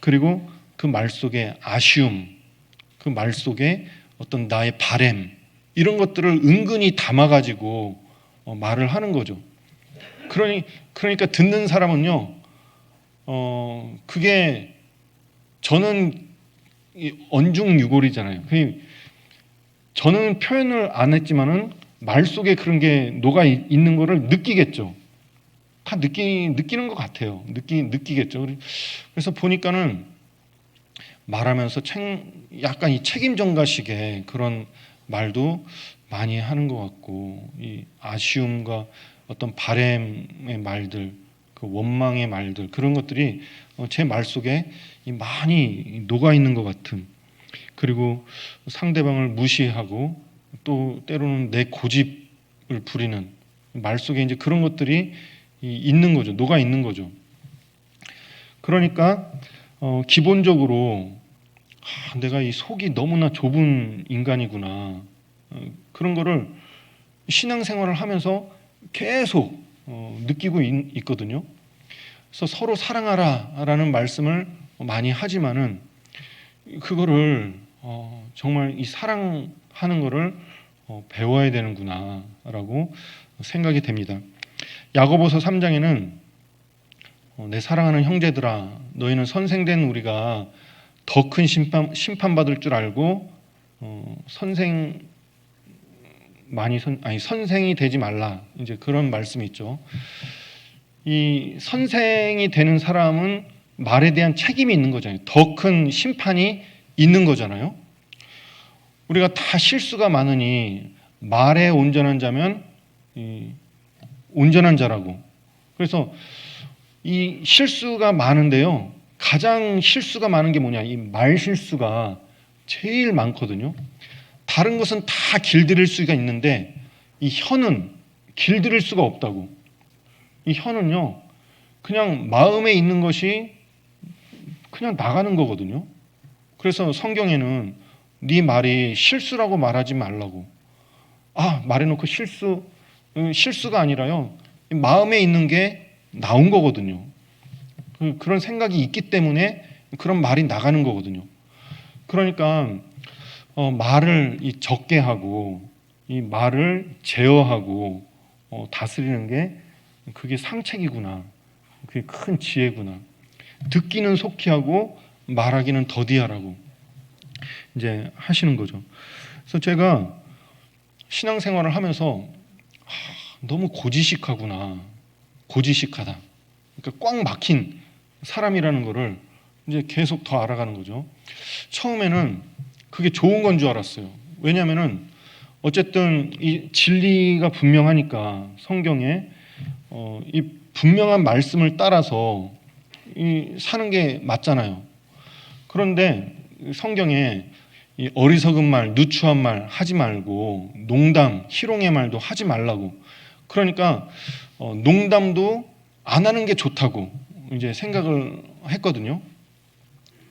그리고 그 말 속에 아쉬움, 그 말 속에 어떤 나의 바램, 이런 것들을 은근히 담아가지고 말을 하는 거죠. 그러니까 듣는 사람은요, 그게 저는 언중유골이잖아요. 저는 표현을 안 했지만은 말 속에 그런 게 녹아 있는 거를 느끼겠죠. 다 느끼는 것 같아요. 느끼겠죠. 그래서 보니까는 말하면서 약간 이 책임 전가식의 그런 말도 많이 하는 것 같고, 이 아쉬움과 어떤 바램의 말들, 그 원망의 말들, 그런 것들이 제 말 속에 많이 녹아 있는 것 같은, 그리고 상대방을 무시하고 또 때로는 내 고집을 부리는 말 속에 이제 그런 것들이 있는 거죠. 녹아 있는 거죠. 그러니까 기본적으로 내가 이 속이 너무나 좁은 인간이구나, 그런 거를 신앙생활을 하면서 계속 느끼고 있거든요. 그래서 서로 사랑하라라는 말씀을 많이 하지만은 그거를 정말 이 사랑하는 거를 배워야 되는구나라고 생각이 됩니다. 야고보서 3장에는 내 사랑하는 형제들아, 너희는 선생된 우리가 더 큰 심판받을 줄 알고 선생이 되지 말라, 이제 그런 말씀이 있죠. 이 선생이 되는 사람은 말에 대한 책임이 있는 거잖아요. 더 큰 심판이 있는 거잖아요. 우리가 다 실수가 많으니 말에 온전한 자면 온전한 자라고. 그래서 이 실수가 많은데요, 가장 실수가 많은 게 뭐냐, 이 말 실수가 제일 많거든요. 다른 것은 다 길들일 수가 있는데 이 혀는 길들일 수가 없다고. 이 혀는요, 그냥 마음에 있는 것이 그냥 나가는 거거든요. 그래서 성경에는 네 말이 실수라고 말하지 말라고. 말해놓고 실수가 아니라요, 마음에 있는 게 나온 거거든요. 그런 생각이 있기 때문에 그런 말이 나가는 거거든요. 그러니까 말을 적게 하고 이 말을 제어하고 다스리는 게 그게 상책이구나. 그게 큰 지혜구나. 듣기는 속히 하고 말하기는 더디하라고 이제 하시는 거죠. 그래서 제가 신앙생활을 하면서 너무 고지식하구나. 고지식하다. 그러니까 꽉 막힌 사람이라는 거를 이제 계속 더 알아가는 거죠. 처음에는 그게 좋은 건 줄 알았어요. 왜냐하면은 어쨌든 이 진리가 분명하니까 성경에 이 분명한 말씀을 따라서 사는 게 맞잖아요. 그런데 성경에 이 어리석은 말, 누추한 말 하지 말고 농담, 희롱의 말도 하지 말라고. 그러니까 농담도 안 하는 게 좋다고 이제 생각을 했거든요.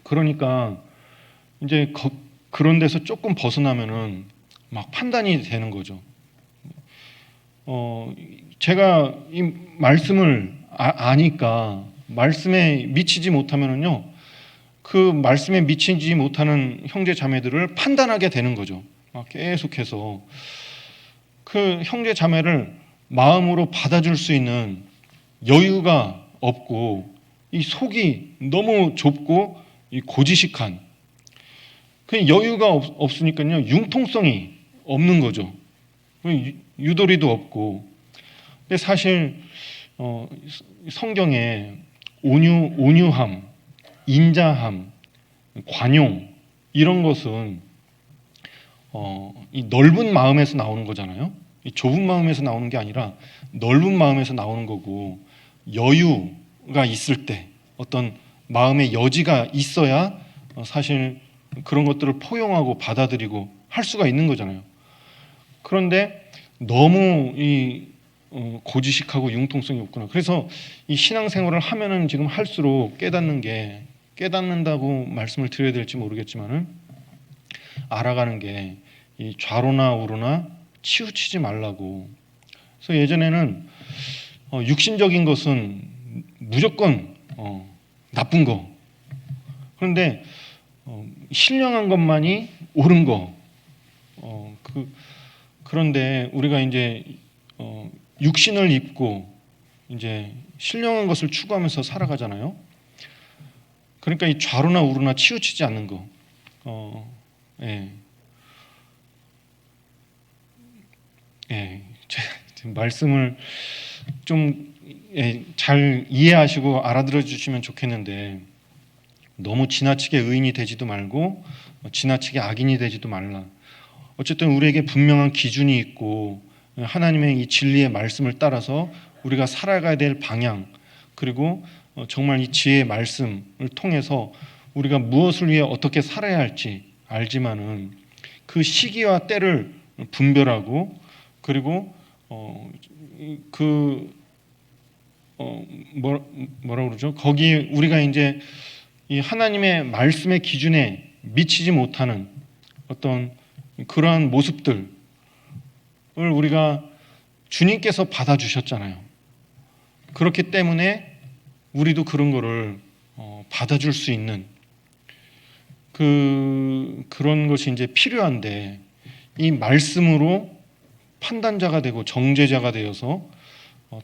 그러니까 이제 그런 데서 조금 벗어나면은 막 판단이 되는 거죠. 제가 이 말씀을 아니까 말씀에 미치지 못하면은요, 그 말씀에 미치지 못하는 형제 자매들을 판단하게 되는 거죠. 계속해서 그 형제 자매를 마음으로 받아줄 수 있는 여유가 없고 이 속이 너무 좁고 이 고지식한 그 여유가 없으니까요 융통성이 없는 거죠. 유도리도 없고. 근데 사실 성경에 온유함, 인자함, 관용 이런 것은 이 넓은 마음에서 나오는 거잖아요. 이 좁은 마음에서 나오는 게 아니라 넓은 마음에서 나오는 거고, 여유가 있을 때 어떤 마음의 여지가 있어야 사실 그런 것들을 포용하고 받아들이고 할 수가 있는 거잖아요. 그런데 너무 이 고지식하고 융통성이 없구나. 그래서 이 신앙생활을 하면은 지금 할수록 깨닫는다고 말씀을 드려야 될지 모르겠지만은 알아가는 게 이 좌로나 우로나 치우치지 말라고. 그래서 예전에는 육신적인 것은 무조건 나쁜 거. 그런데 신령한 것만이 옳은 거. 그런데 우리가 이제 육신을 입고 이제 신령한 것을 추구하면서 살아가잖아요. 그러니까 이 좌로나 우로나 치우치지 않는 거. 말씀을 좀 잘 이해하시고 알아들어 주시면 좋겠는데, 너무 지나치게 의인이 되지도 말고 지나치게 악인이 되지도 말라. 어쨌든 우리에게 분명한 기준이 있고 하나님의 이 진리의 말씀을 따라서 우리가 살아가야 될 방향, 그리고 정말 이 지혜의 말씀을 통해서 우리가 무엇을 위해 어떻게 살아야 할지 알지만은 그 시기와 때를 분별하고, 그리고 뭐라고 그러죠? 거기 우리가 이제 이 하나님의 말씀의 기준에 미치지 못하는 어떤 그러한 모습들을 우리가 주님께서 받아주셨잖아요. 그렇기 때문에 우리도 그런 거를 받아줄 수 있는 그런 것이 이제 필요한데, 이 말씀으로 판단자가 되고 정죄자가 되어서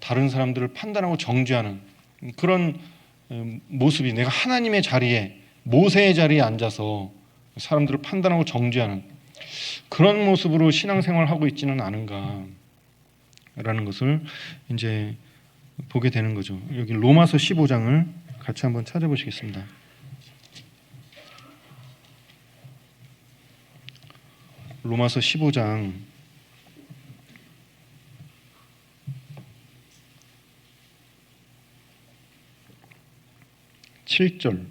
다른 사람들을 판단하고 정죄하는 그런 모습이, 내가 하나님의 자리에, 모세의 자리에 앉아서 사람들을 판단하고 정죄하는 그런 모습으로 신앙생활을 하고 있지는 않은가라는 것을 이제 보게 되는 거죠. 여기 로마서 15장을 같이 한번 찾아보시겠습니다. 로마서 15장 7절.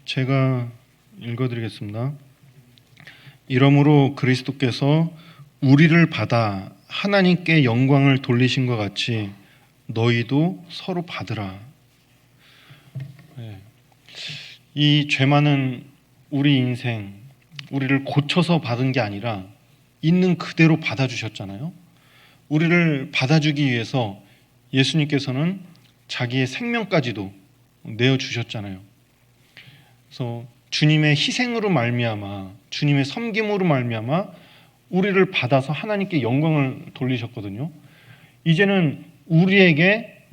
제가 읽어드리겠습니다. 이러므로 그리스도께서 우리를 받아 하나님께 영광을 돌리신 것 같이 너희도 서로 받으라. 이 죄 많은 우리 인생, 우리를 고쳐서 받은 게 아니라 있는 그대로 받아주셨잖아요. 우리를 받아주기 위해서 예수님께서는 자기의 생명까지도 내어주셨잖아요. 그래서 주님의 희생으로 말미암아, 주님의 섬김으로 말미암아 우리를 받아서 하나님께 영광을 돌리셨거든요. 이제는 우리에게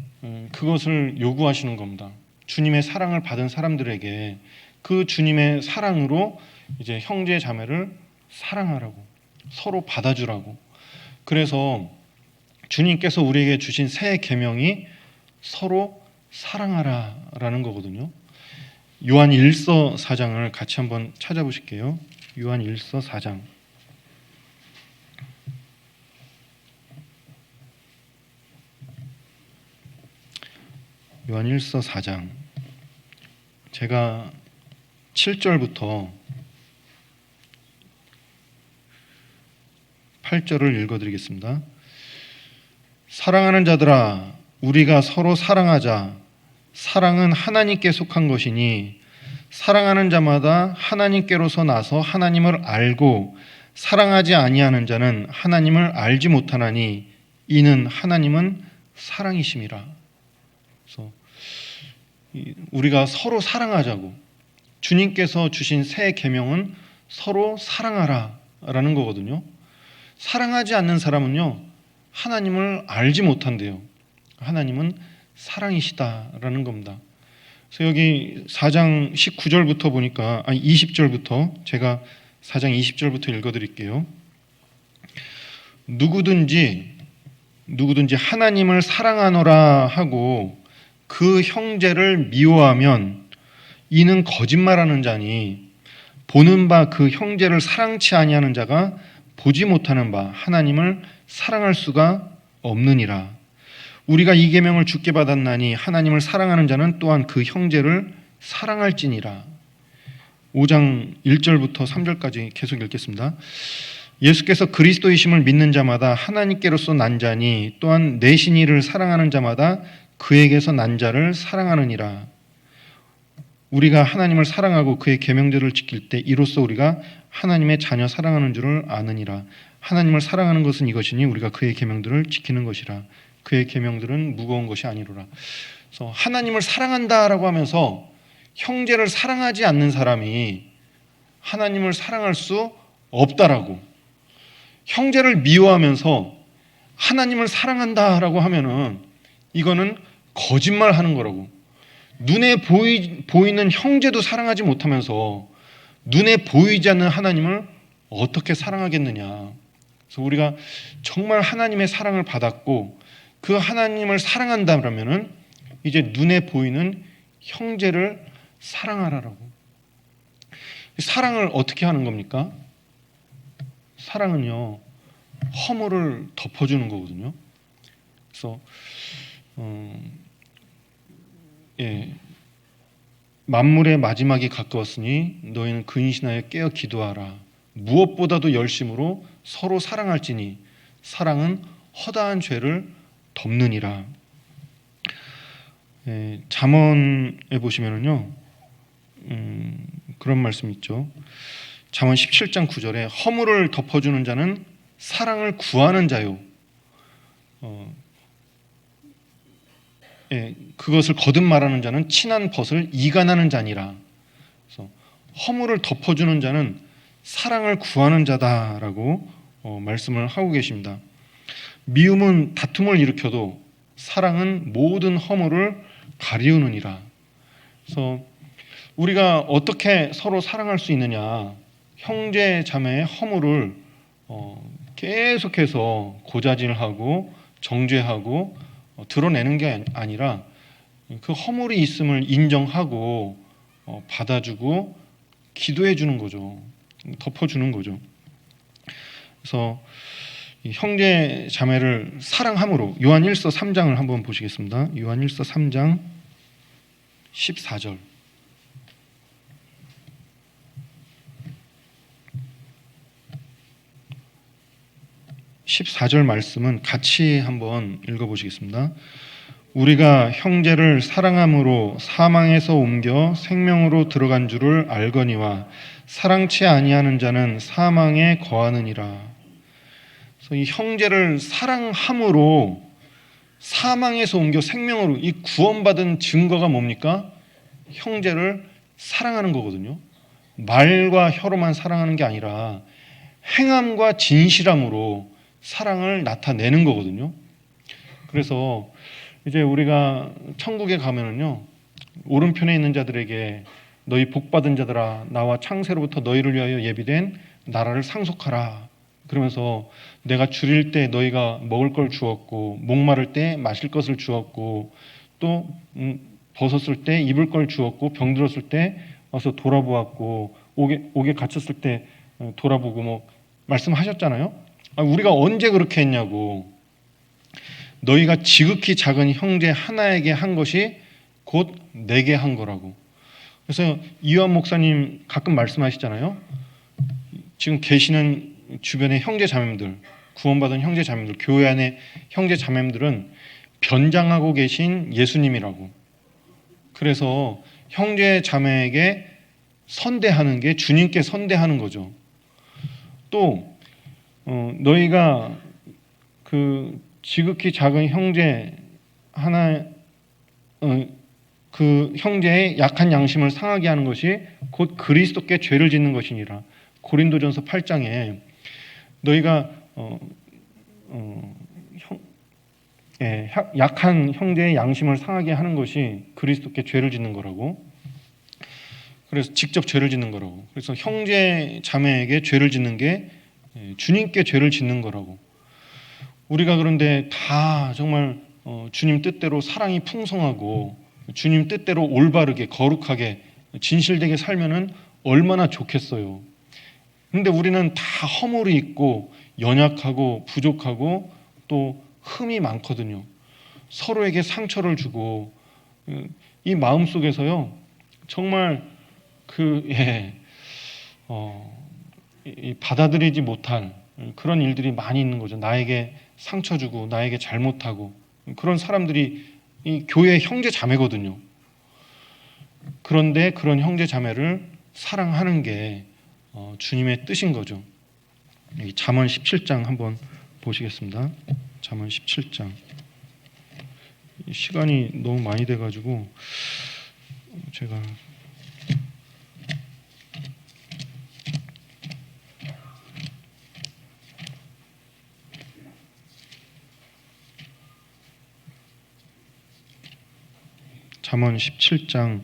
그것을 요구하시는 겁니다. 주님의 사랑을 받은 사람들에게 그 주님의 사랑으로 이제 형제 자매를 사랑하라고, 서로 받아주라고. 그래서 주님께서 우리에게 주신 새 계명이 서로 사랑하라라는 거거든요. 요한 1서 4장을 같이 한번 찾아보실게요. 요한 1서 4장. 요한 1서 4장. 제가 7절부터 8절을 읽어드리겠습니다. 사랑하는 자들아, 우리가 서로 사랑하자. 사랑은 하나님께 속한 것이니 사랑하는 자마다 하나님께로서 나서 하나님을 알고 사랑하지 아니하는 자는 하나님을 알지 못하나니 이는 하나님은 사랑이심이라. 그래서 우리가 서로 사랑하자고, 주님께서 주신 새 계명은 서로 사랑하라라는 거거든요. 사랑하지 않는 사람은요, 하나님을 알지 못한대요. 하나님은 사랑이시다라는 겁니다. 그래서 여기 4장 19절부터 보니까 20절부터 제가 4장 20절부터 읽어드릴게요. 누구든지 하나님을 사랑하노라 하고 그 형제를 미워하면 이는 거짓말하는 자니 보는 바 그 형제를 사랑치 아니하는 자가 보지 못하는 바 하나님을 사랑할 수가 없느니라. 우리가 이 계명을 주께 받았나니 하나님을 사랑하는 자는 또한 그 형제를 사랑할지니라. 5장 1절부터 3절까지 계속 읽겠습니다. 예수께서 그리스도이심을 믿는 자마다 하나님께로서 난 자니 또한 내신 이를 사랑하는 자마다 그에게서 난 자를 사랑하느니라. 우리가 하나님을 사랑하고 그의 계명들을 지킬 때 이로써 우리가 하나님의 자녀 사랑하는 줄을 아느니라. 하나님을 사랑하는 것은 이것이니 우리가 그의 계명들을 지키는 것이라. 그의 계명들은 무거운 것이 아니로라. 그래서 하나님을 사랑한다라고 하면서 형제를 사랑하지 않는 사람이 하나님을 사랑할 수 없다라고, 형제를 미워하면서 하나님을 사랑한다라고 하면은 이거는 거짓말하는 거라고. 눈에 보이는 형제도 사랑하지 못하면서 눈에 보이지 않는 하나님을 어떻게 사랑하겠느냐. 그래서 우리가 정말 하나님의 사랑을 받았고 그 하나님을 사랑한다면은 이제 눈에 보이는 형제를 사랑하라라고. 사랑을 어떻게 하는 겁니까? 사랑은요, 허물을 덮어주는 거거든요. 그래서 만물의 마지막이 가까웠으니 너희는 근신하여 깨어 기도하라. 무엇보다도 열심으로 서로 사랑할지니 사랑은 허다한 죄를 덮느니라. 잠언에 보시면은요, 그런 말씀 있죠. 잠언 17장 9절에 허물을 덮어주는 자는 사랑을 구하는 자요. 그것을 거듭 말하는 자는 친한 벗을 이간하는 자니라. 그래서 허물을 덮어주는 자는 사랑을 구하는 자다라고 말씀을 하고 계십니다. 미움은 다툼을 일으켜도 사랑은 모든 허물을 가리우느니라. 그래서 우리가 어떻게 서로 사랑할 수 있느냐? 형제 자매의 허물을 계속해서 고자질하고 정죄하고 드러내는 게 아니라 그 허물이 있음을 인정하고 받아주고 기도해 주는 거죠. 덮어주는 거죠. 그래서 형제 자매를 사랑함으로 요한 1서 3장을 한번 보시겠습니다. 요한 1서 3장 14절. 14절 말씀은 같이 한번 읽어보시겠습니다. 우리가 형제를 사랑함으로 사망에서 옮겨 생명으로 들어간 줄을 알거니와 사랑치 아니하는 자는 사망에 거하느니라. 그래서 이 형제를 사랑함으로 사망에서 옮겨 생명으로, 이 구원받은 증거가 뭡니까? 형제를 사랑하는 거거든요. 말과 혀로만 사랑하는 게 아니라 행함과 진실함으로 사랑을 나타내는 거거든요. 그래서 이제 우리가 천국에 가면은요, 오른편에 있는 자들에게 너희 복받은 자들아, 나와 창세로부터 너희를 위하여 예비된 나라를 상속하라. 그러면서 내가 줄일 때 너희가 먹을 걸 주었고, 목마를 때 마실 것을 주었고, 또 벗었을 때 입을 걸 주었고, 병들었을 때 와서 돌아보았고, 옥에 갇혔을 때 돌아보고, 뭐 말씀하셨잖아요. 우리가 언제 그렇게 했냐고. 너희가 지극히 작은 형제 하나에게 한 것이 곧 내게 한 거라고. 그래서 이완 목사님 가끔 말씀하시잖아요. 지금 계시는 주변의 형제 자매들, 구원받은 형제 자매들, 교회 안에 형제 자매들은 변장하고 계신 예수님이라고. 그래서 형제 자매에게 선대하는 게 주님께 선대하는 거죠. 또 너희가 그 지극히 작은 형제 하나, 그 형제의 약한 양심을 상하게 하는 것이 곧 그리스도께 죄를 짓는 것이니라. 고린도전서 8장에 너희가 약한 형제의 양심을 상하게 하는 것이 그리스도께 죄를 짓는 거라고. 그래서 직접 죄를 짓는 거라고. 그래서 형제 자매에게 죄를 짓는 게 주님께 죄를 짓는 거라고. 우리가 그런데 다 정말 주님 뜻대로 사랑이 풍성하고 주님 뜻대로 올바르게 거룩하게 진실되게 살면은 얼마나 좋겠어요. 그런데 우리는 다 허물이 있고 연약하고 부족하고 또 흠이 많거든요. 서로에게 상처를 주고 이 마음 속에서요 정말 받아들이지 못할 그런 일들이 많이 있는 거죠. 나에게 상처 주고 나에게 잘못하고 그런 사람들이 이 교회의 형제 자매거든요. 그런데 그런 형제 자매를 사랑하는 게 주님의 뜻인 거죠. 여기 잠언 17장 한번 보시겠습니다. 잠언 17장. 시간이 너무 많이 돼가지고 제가 잠언 17장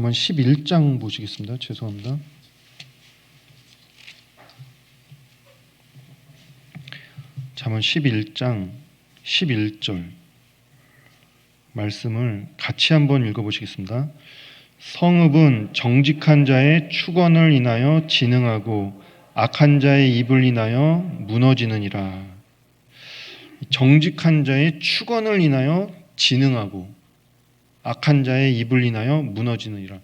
11장 보시겠습니다. 죄송합니다. 잠언 11장 11절 말씀을 같이 한번 읽어보시겠습니다. 성읍은 정직한 자의 축원을 인하여 진흥하고 악한 자의 입을 인하여 무너지느니라. 정직한 자의 축원을 인하여 진흥하고 악한 자의 입을 인하여 무너지느니라.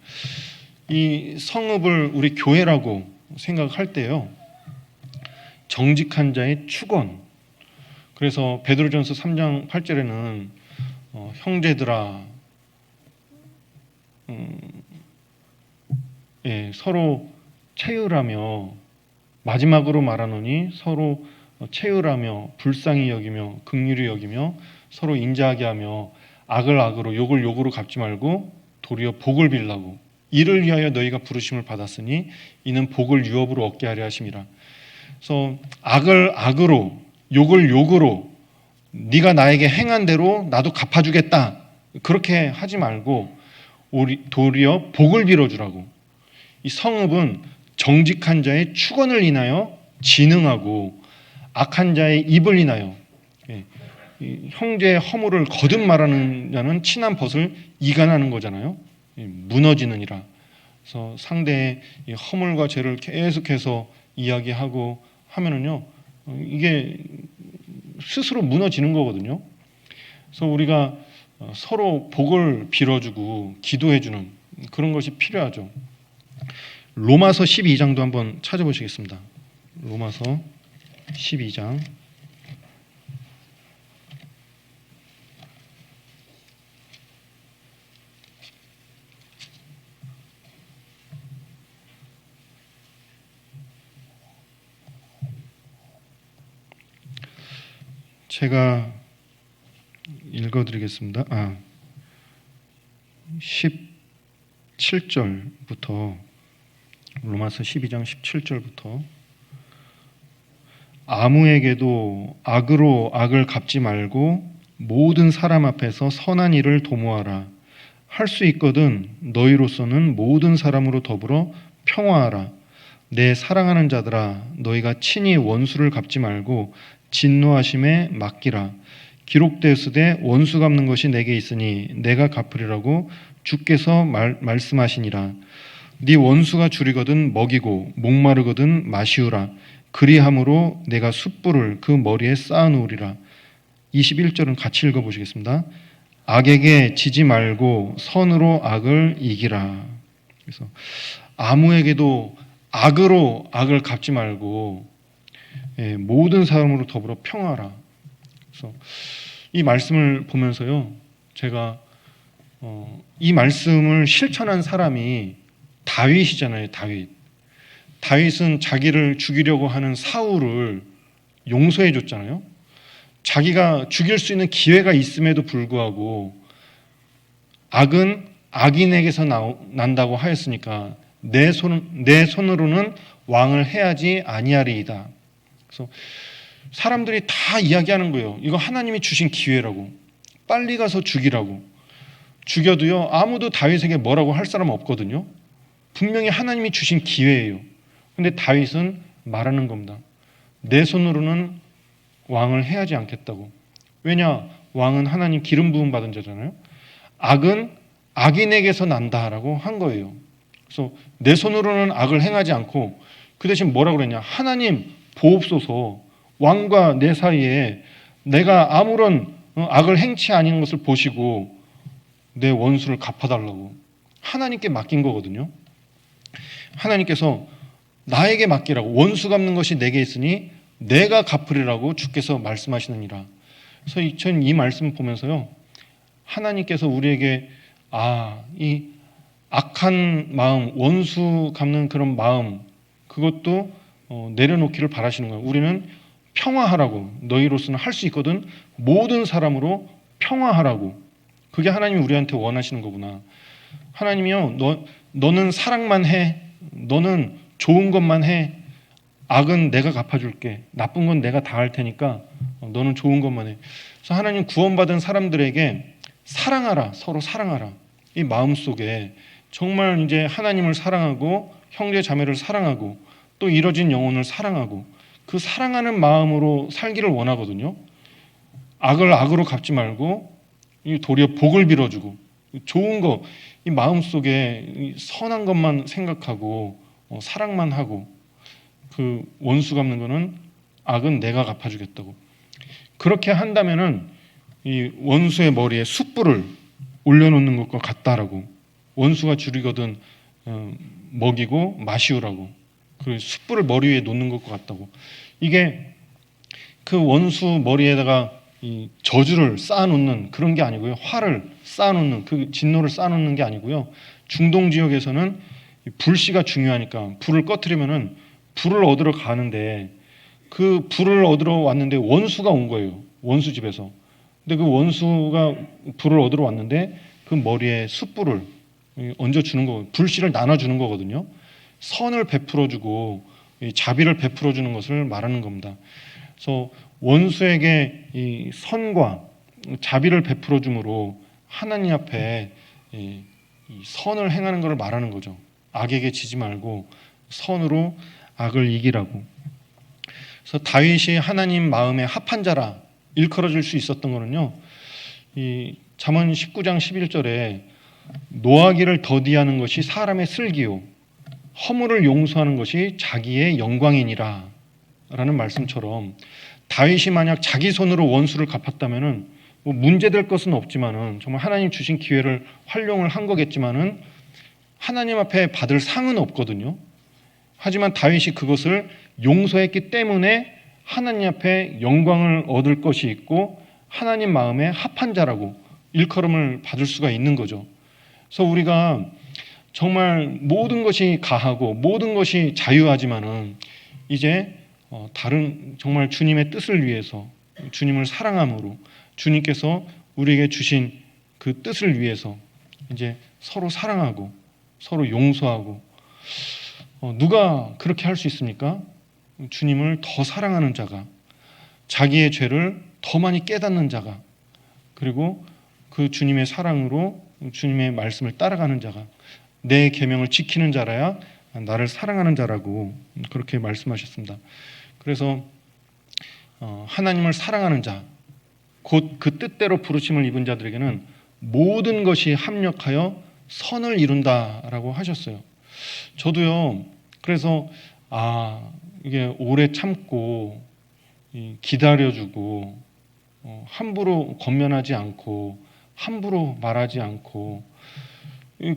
이 성읍을 우리 교회라고 생각할 때요, 정직한 자의 축원. 그래서 베드로전서 3장 8절에는 형제들아, 서로 체휼하며, 마지막으로 말하노니 서로 체휼하며 불쌍히 여기며 긍휼히 여기며 서로 인자하게 하며 악을 악으로 욕을 욕으로 갚지 말고 도리어 복을 빌라고. 이를 위하여 너희가 부르심을 받았으니 이는 복을 유업으로 얻게 하려 하심이라. 그래서 악을 악으로 욕을 욕으로 네가 나에게 행한 대로 나도 갚아주겠다, 그렇게 하지 말고 도리어 복을 빌어주라고. 이 성읍은 정직한 자의 축원을 인하여 진흥하고 악한 자의 입을 인하여, 형제의 허물을 거듭 말하는 자는 친한 벗을 이간하는 거잖아요. 무너지느니라. 그래서 상대의 허물과 죄를 계속해서 이야기하고 하면은요, 이게 스스로 무너지는 거거든요. 그래서 우리가 서로 복을 빌어주고 기도해주는 그런 것이 필요하죠. 로마서 12장도 한번 찾아보시겠습니다. 로마서 12장 제가 읽어드리겠습니다. 17절부터 로마서 12장 17절부터 아무에게도 악으로 악을 갚지 말고 모든 사람 앞에서 선한 일을 도모하라. 할 수 있거든 너희로서는 모든 사람으로 더불어 평화하라. 내 사랑하는 자들아 너희가 친히 원수를 갚지 말고 진노하심에 맡기라. 기록되었으되 원수 갚는 것이 내게 있으니 내가 갚으리라고 주께서 말씀하시니라. 네 원수가 줄이거든 먹이고 목마르거든 마시우라. 그리함으로 내가 숯불을 그 머리에 쌓아놓으리라. 21절은 같이 읽어보시겠습니다. 악에게 지지 말고 선으로 악을 이기라. 그래서 아무에게도 악으로 악을 갚지 말고 모든 사람으로 더불어 평화하라. 그래서 이 말씀을 보면서요, 제가 이 말씀을 실천한 사람이 다윗이잖아요. 다윗은 자기를 죽이려고 하는 사울을 용서해 줬잖아요. 자기가 죽일 수 있는 기회가 있음에도 불구하고 악은 악인에게서 난다고 하였으니까 내 손으로는 왕을 해야지 아니하리이다. 그래서 사람들이 다 이야기하는 거예요. 이거 하나님이 주신 기회라고. 빨리 가서 죽이라고. 죽여도요, 아무도 다윗에게 뭐라고 할 사람 없거든요. 분명히 하나님이 주신 기회예요. 근데 다윗은 말하는 겁니다. 내 손으로는 왕을 해야지 않겠다고. 왜냐? 왕은 하나님 기름 부음 받은 자잖아요. 악은 악인에게서 난다라고 한 거예요. 그래서 내 손으로는 악을 행하지 않고 그 대신 뭐라고 그랬냐? 하나님 보옵소서. 왕과 내 사이에 내가 아무런 악을 행치 아닌 것을 보시고 내 원수를 갚아달라고 하나님께 맡긴 거거든요. 하나님께서 나에게 맡기라고. 원수 갚는 것이 내게 있으니 내가 갚으리라고 주께서 말씀하시느니라. 그래서 저는 이 말씀 보면서요, 하나님께서 우리에게 이 악한 마음, 원수 갚는 그런 마음, 그것도 내려놓기를 바라시는 거예요. 우리는 평화하라고. 너희로서는 할 수 있거든 모든 사람으로 평화하라고. 그게 하나님이 우리한테 원하시는 거구나. 하나님이요, 너는 사랑만 해. 너는 좋은 것만 해. 악은 내가 갚아줄게. 나쁜 건 내가 다 할 테니까 너는 좋은 것만 해. 그래서 하나님 구원받은 사람들에게 사랑하라. 서로 사랑하라. 이 마음속에 정말 이제 하나님을 사랑하고 형제 자매를 사랑하고 또 이뤄진 영혼을 사랑하고 그 사랑하는 마음으로 살기를 원하거든요. 악을 악으로 갚지 말고 도리어 복을 빌어주고 좋은 거, 이 마음속에 선한 것만 생각하고 사랑만 하고 그 원수 갚는 거는 악은 내가 갚아주겠다고. 그렇게 한다면은 이 원수의 머리에 숯불을 올려놓는 것과 같다라고. 원수가 줄이거든 먹이고 마시우라고. 그 숯불을 머리 위에 놓는 것과 같다고. 이게 그 원수 머리에다가 이 저주를 쌓아놓는 그런 게 아니고요. 화를 쌓아놓는, 그 진노를 쌓아놓는 게 아니고요. 중동 지역에서는 불씨가 중요하니까 불을 꺼트리면은 불을 얻으러 가는데 그 불을 얻으러 왔는데 원수가 온 거예요. 원수 집에서. 근데 그 원수가 불을 얻으러 왔는데 그 머리에 숯불을 얹어주는 거, 불씨를 나눠주는 거거든요. 선을 베풀어주고 자비를 베풀어주는 것을 말하는 겁니다. 그래서 원수에게 이 선과 자비를 베풀어줌으로 하나님 앞에 이 선을 행하는 것을 말하는 거죠. 악에게 지지 말고 선으로 악을 이기라고. 그래서 다윗이 하나님 마음에 합한 자라 일컬어질 수 있었던 거는요, 이 잠언 19장 11절에 노하기를 더디하는 것이 사람의 슬기요 허물을 용서하는 것이 자기의 영광이니라 라는 말씀처럼 다윗이 만약 자기 손으로 원수를 갚았다면은 뭐 문제될 것은 없지만은 정말 하나님 주신 기회를 활용을 한 거겠지만은 하나님 앞에 받을 상은 없거든요. 하지만 다윗이 그것을 용서했기 때문에 하나님 앞에 영광을 얻을 것이 있고 하나님 마음에 합한 자라고 일컬음을 받을 수가 있는 거죠. 그래서 우리가 정말 모든 것이 가하고 모든 것이 자유하지만은 이제 다른 정말 주님의 뜻을 위해서 주님을 사랑함으로 주님께서 우리에게 주신 그 뜻을 위해서 이제 서로 사랑하고 서로 용서하고 누가 그렇게 할 수 있습니까? 주님을 더 사랑하는 자가, 자기의 죄를 더 많이 깨닫는 자가, 그리고 그 주님의 사랑으로 주님의 말씀을 따라가는 자가, 내 계명을 지키는 자라야 나를 사랑하는 자라고 그렇게 말씀하셨습니다. 그래서 하나님을 사랑하는 자, 곧 그 뜻대로 부르심을 입은 자들에게는 모든 것이 합력하여 선을 이룬다라고 하셨어요. 저도요, 그래서 이게 오래 참고 기다려주고 함부로 권면하지 않고 함부로 말하지 않고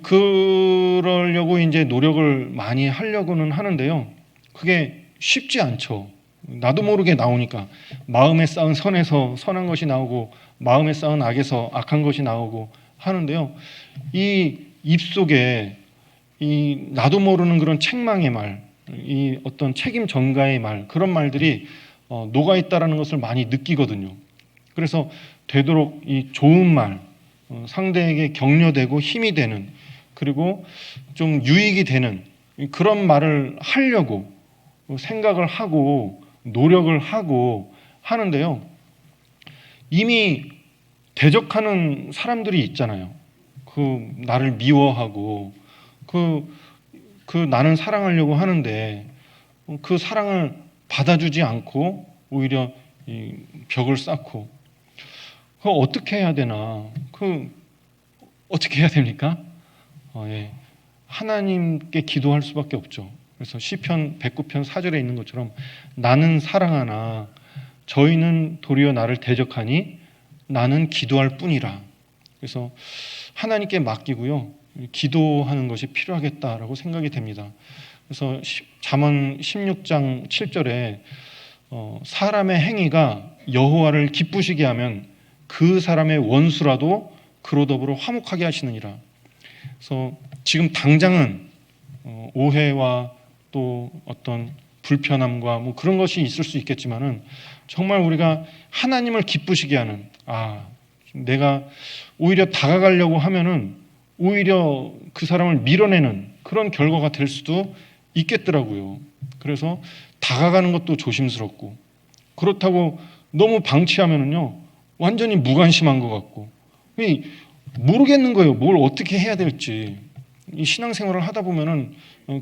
그러려고 이제 노력을 많이 하려고는 하는데요, 그게 쉽지 않죠. 나도 모르게 나오니까 마음에 쌓은 선에서 선한 것이 나오고 마음에 쌓은 악에서 악한 것이 나오고 하는데요, 이 입속에 이 나도 모르는 그런 책망의 말, 이 어떤 책임 전가의 말, 그런 말들이 녹아 있다라는 것을 많이 느끼거든요. 그래서 되도록 이 좋은 말, 상대에게 격려되고 힘이 되는, 그리고 좀 유익이 되는 그런 말을 하려고 생각을 하고 노력을 하고 하는데요, 이미 대적하는 사람들이 있잖아요. 그 나를 미워하고 그 나는 사랑하려고 하는데 그 사랑을 받아주지 않고 오히려 이 벽을 쌓고, 그거 어떻게 해야 되나? 어떻게 해야 됩니까? 하나님께 기도할 수밖에 없죠. 그래서 시편 109편 4절에 있는 것처럼 나는 사랑하나 저희는 도리어 나를 대적하니 나는 기도할 뿐이라. 그래서 하나님께 맡기고요, 기도하는 것이 필요하겠다라고 생각이 됩니다. 그래서 잠언 16장 7절에 사람의 행위가 여호와를 기쁘시게 하면 그 사람의 원수라도 그로 더불어 화목하게 하시느니라. 그래서 지금 당장은 오해와 또 어떤 불편함과 뭐 그런 것이 있을 수 있겠지만은 정말 우리가 하나님을 기쁘시게 하는, 내가 오히려 다가가려고 하면은 오히려 그 사람을 밀어내는 그런 결과가 될 수도 있겠더라고요. 그래서 다가가는 것도 조심스럽고, 그렇다고 너무 방치하면은요 완전히 무관심한 것 같고 모르겠는 거예요. 뭘 어떻게 해야 될지. 이 신앙생활을 하다 보면은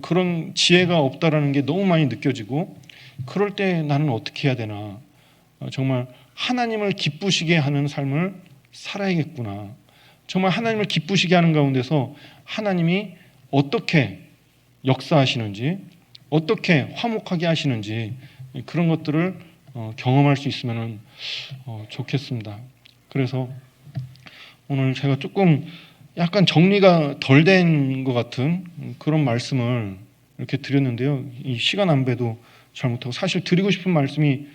그런 지혜가 없다라는 게 너무 많이 느껴지고, 그럴 때 나는 어떻게 해야 되나, 정말 하나님을 기쁘시게 하는 삶을 살아야겠구나, 정말 하나님을 기쁘시게 하는 가운데서 하나님이 어떻게 역사하시는지, 어떻게 화목하게 하시는지, 그런 것들을 경험할 수 있으면 좋겠습니다. 그래서 오늘 제가 조금 약간 정리가 덜 된 것 같은 그런 말씀을 이렇게 드렸는데요, 이 시간 안배도 잘 못하고, 사실 드리고 싶은 말씀이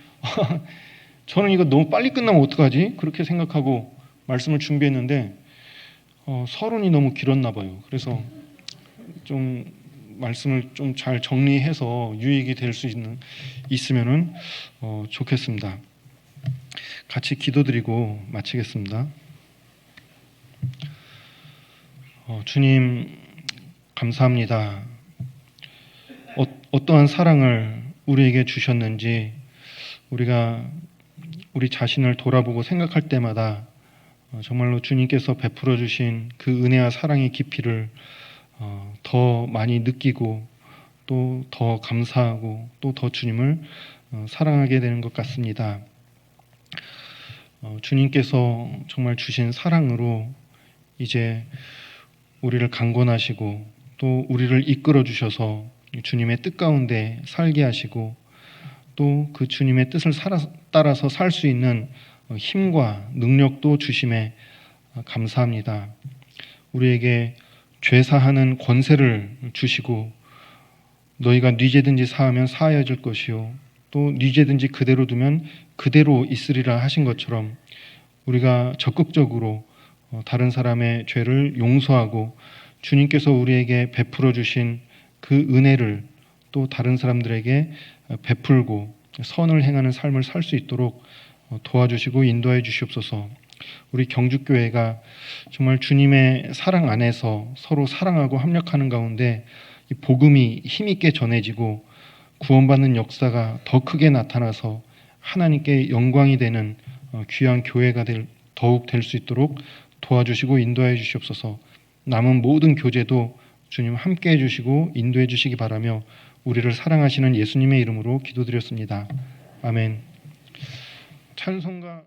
저는 이거 너무 빨리 끝나면 어떡하지? 그렇게 생각하고 말씀을 준비했는데 서론이 너무 길었나 봐요. 그래서 좀 말씀을 좀 잘 정리해서 유익이 될 수 있으면은 좋겠습니다. 같이 기도드리고 마치겠습니다. 주님 감사합니다. 어떠한 사랑을 우리에게 주셨는지 우리가 우리 자신을 돌아보고 생각할 때마다 정말로 주님께서 베풀어 주신 그 은혜와 사랑의 깊이를 더 많이 느끼고 또 더 감사하고 또 더 주님을 사랑하게 되는 것 같습니다. 주님께서 정말 주신 사랑으로 이제 우리를 강권하시고 또 우리를 이끌어 주셔서 주님의 뜻 가운데 살게 하시고 또 그 주님의 뜻을 따라서 살 수 있는 힘과 능력도 주심에 감사합니다. 우리에게 죄사하는 권세를 주시고 너희가 네 죄든지 사하면 사하여질 것이요 또 네 죄든지 그대로 두면 그대로 있으리라 하신 것처럼 우리가 적극적으로 다른 사람의 죄를 용서하고 주님께서 우리에게 베풀어 주신 그 은혜를 또 다른 사람들에게 베풀고 선을 행하는 삶을 살 수 있도록 도와주시고 인도하여 주시옵소서. 우리 경주교회가 정말 주님의 사랑 안에서 서로 사랑하고 협력하는 가운데 이 복음이 힘있게 전해지고 구원받는 역사가 더 크게 나타나서 하나님께 영광이 되는 귀한 교회가 더욱 될 수 있도록 도와주시고 인도하여 주시옵소서. 남은 모든 교제도 주님 함께해 주시고 인도해 주시기 바라며 우리를 사랑하시는 예수님의 이름으로 기도드렸습니다. 아멘. 찬송가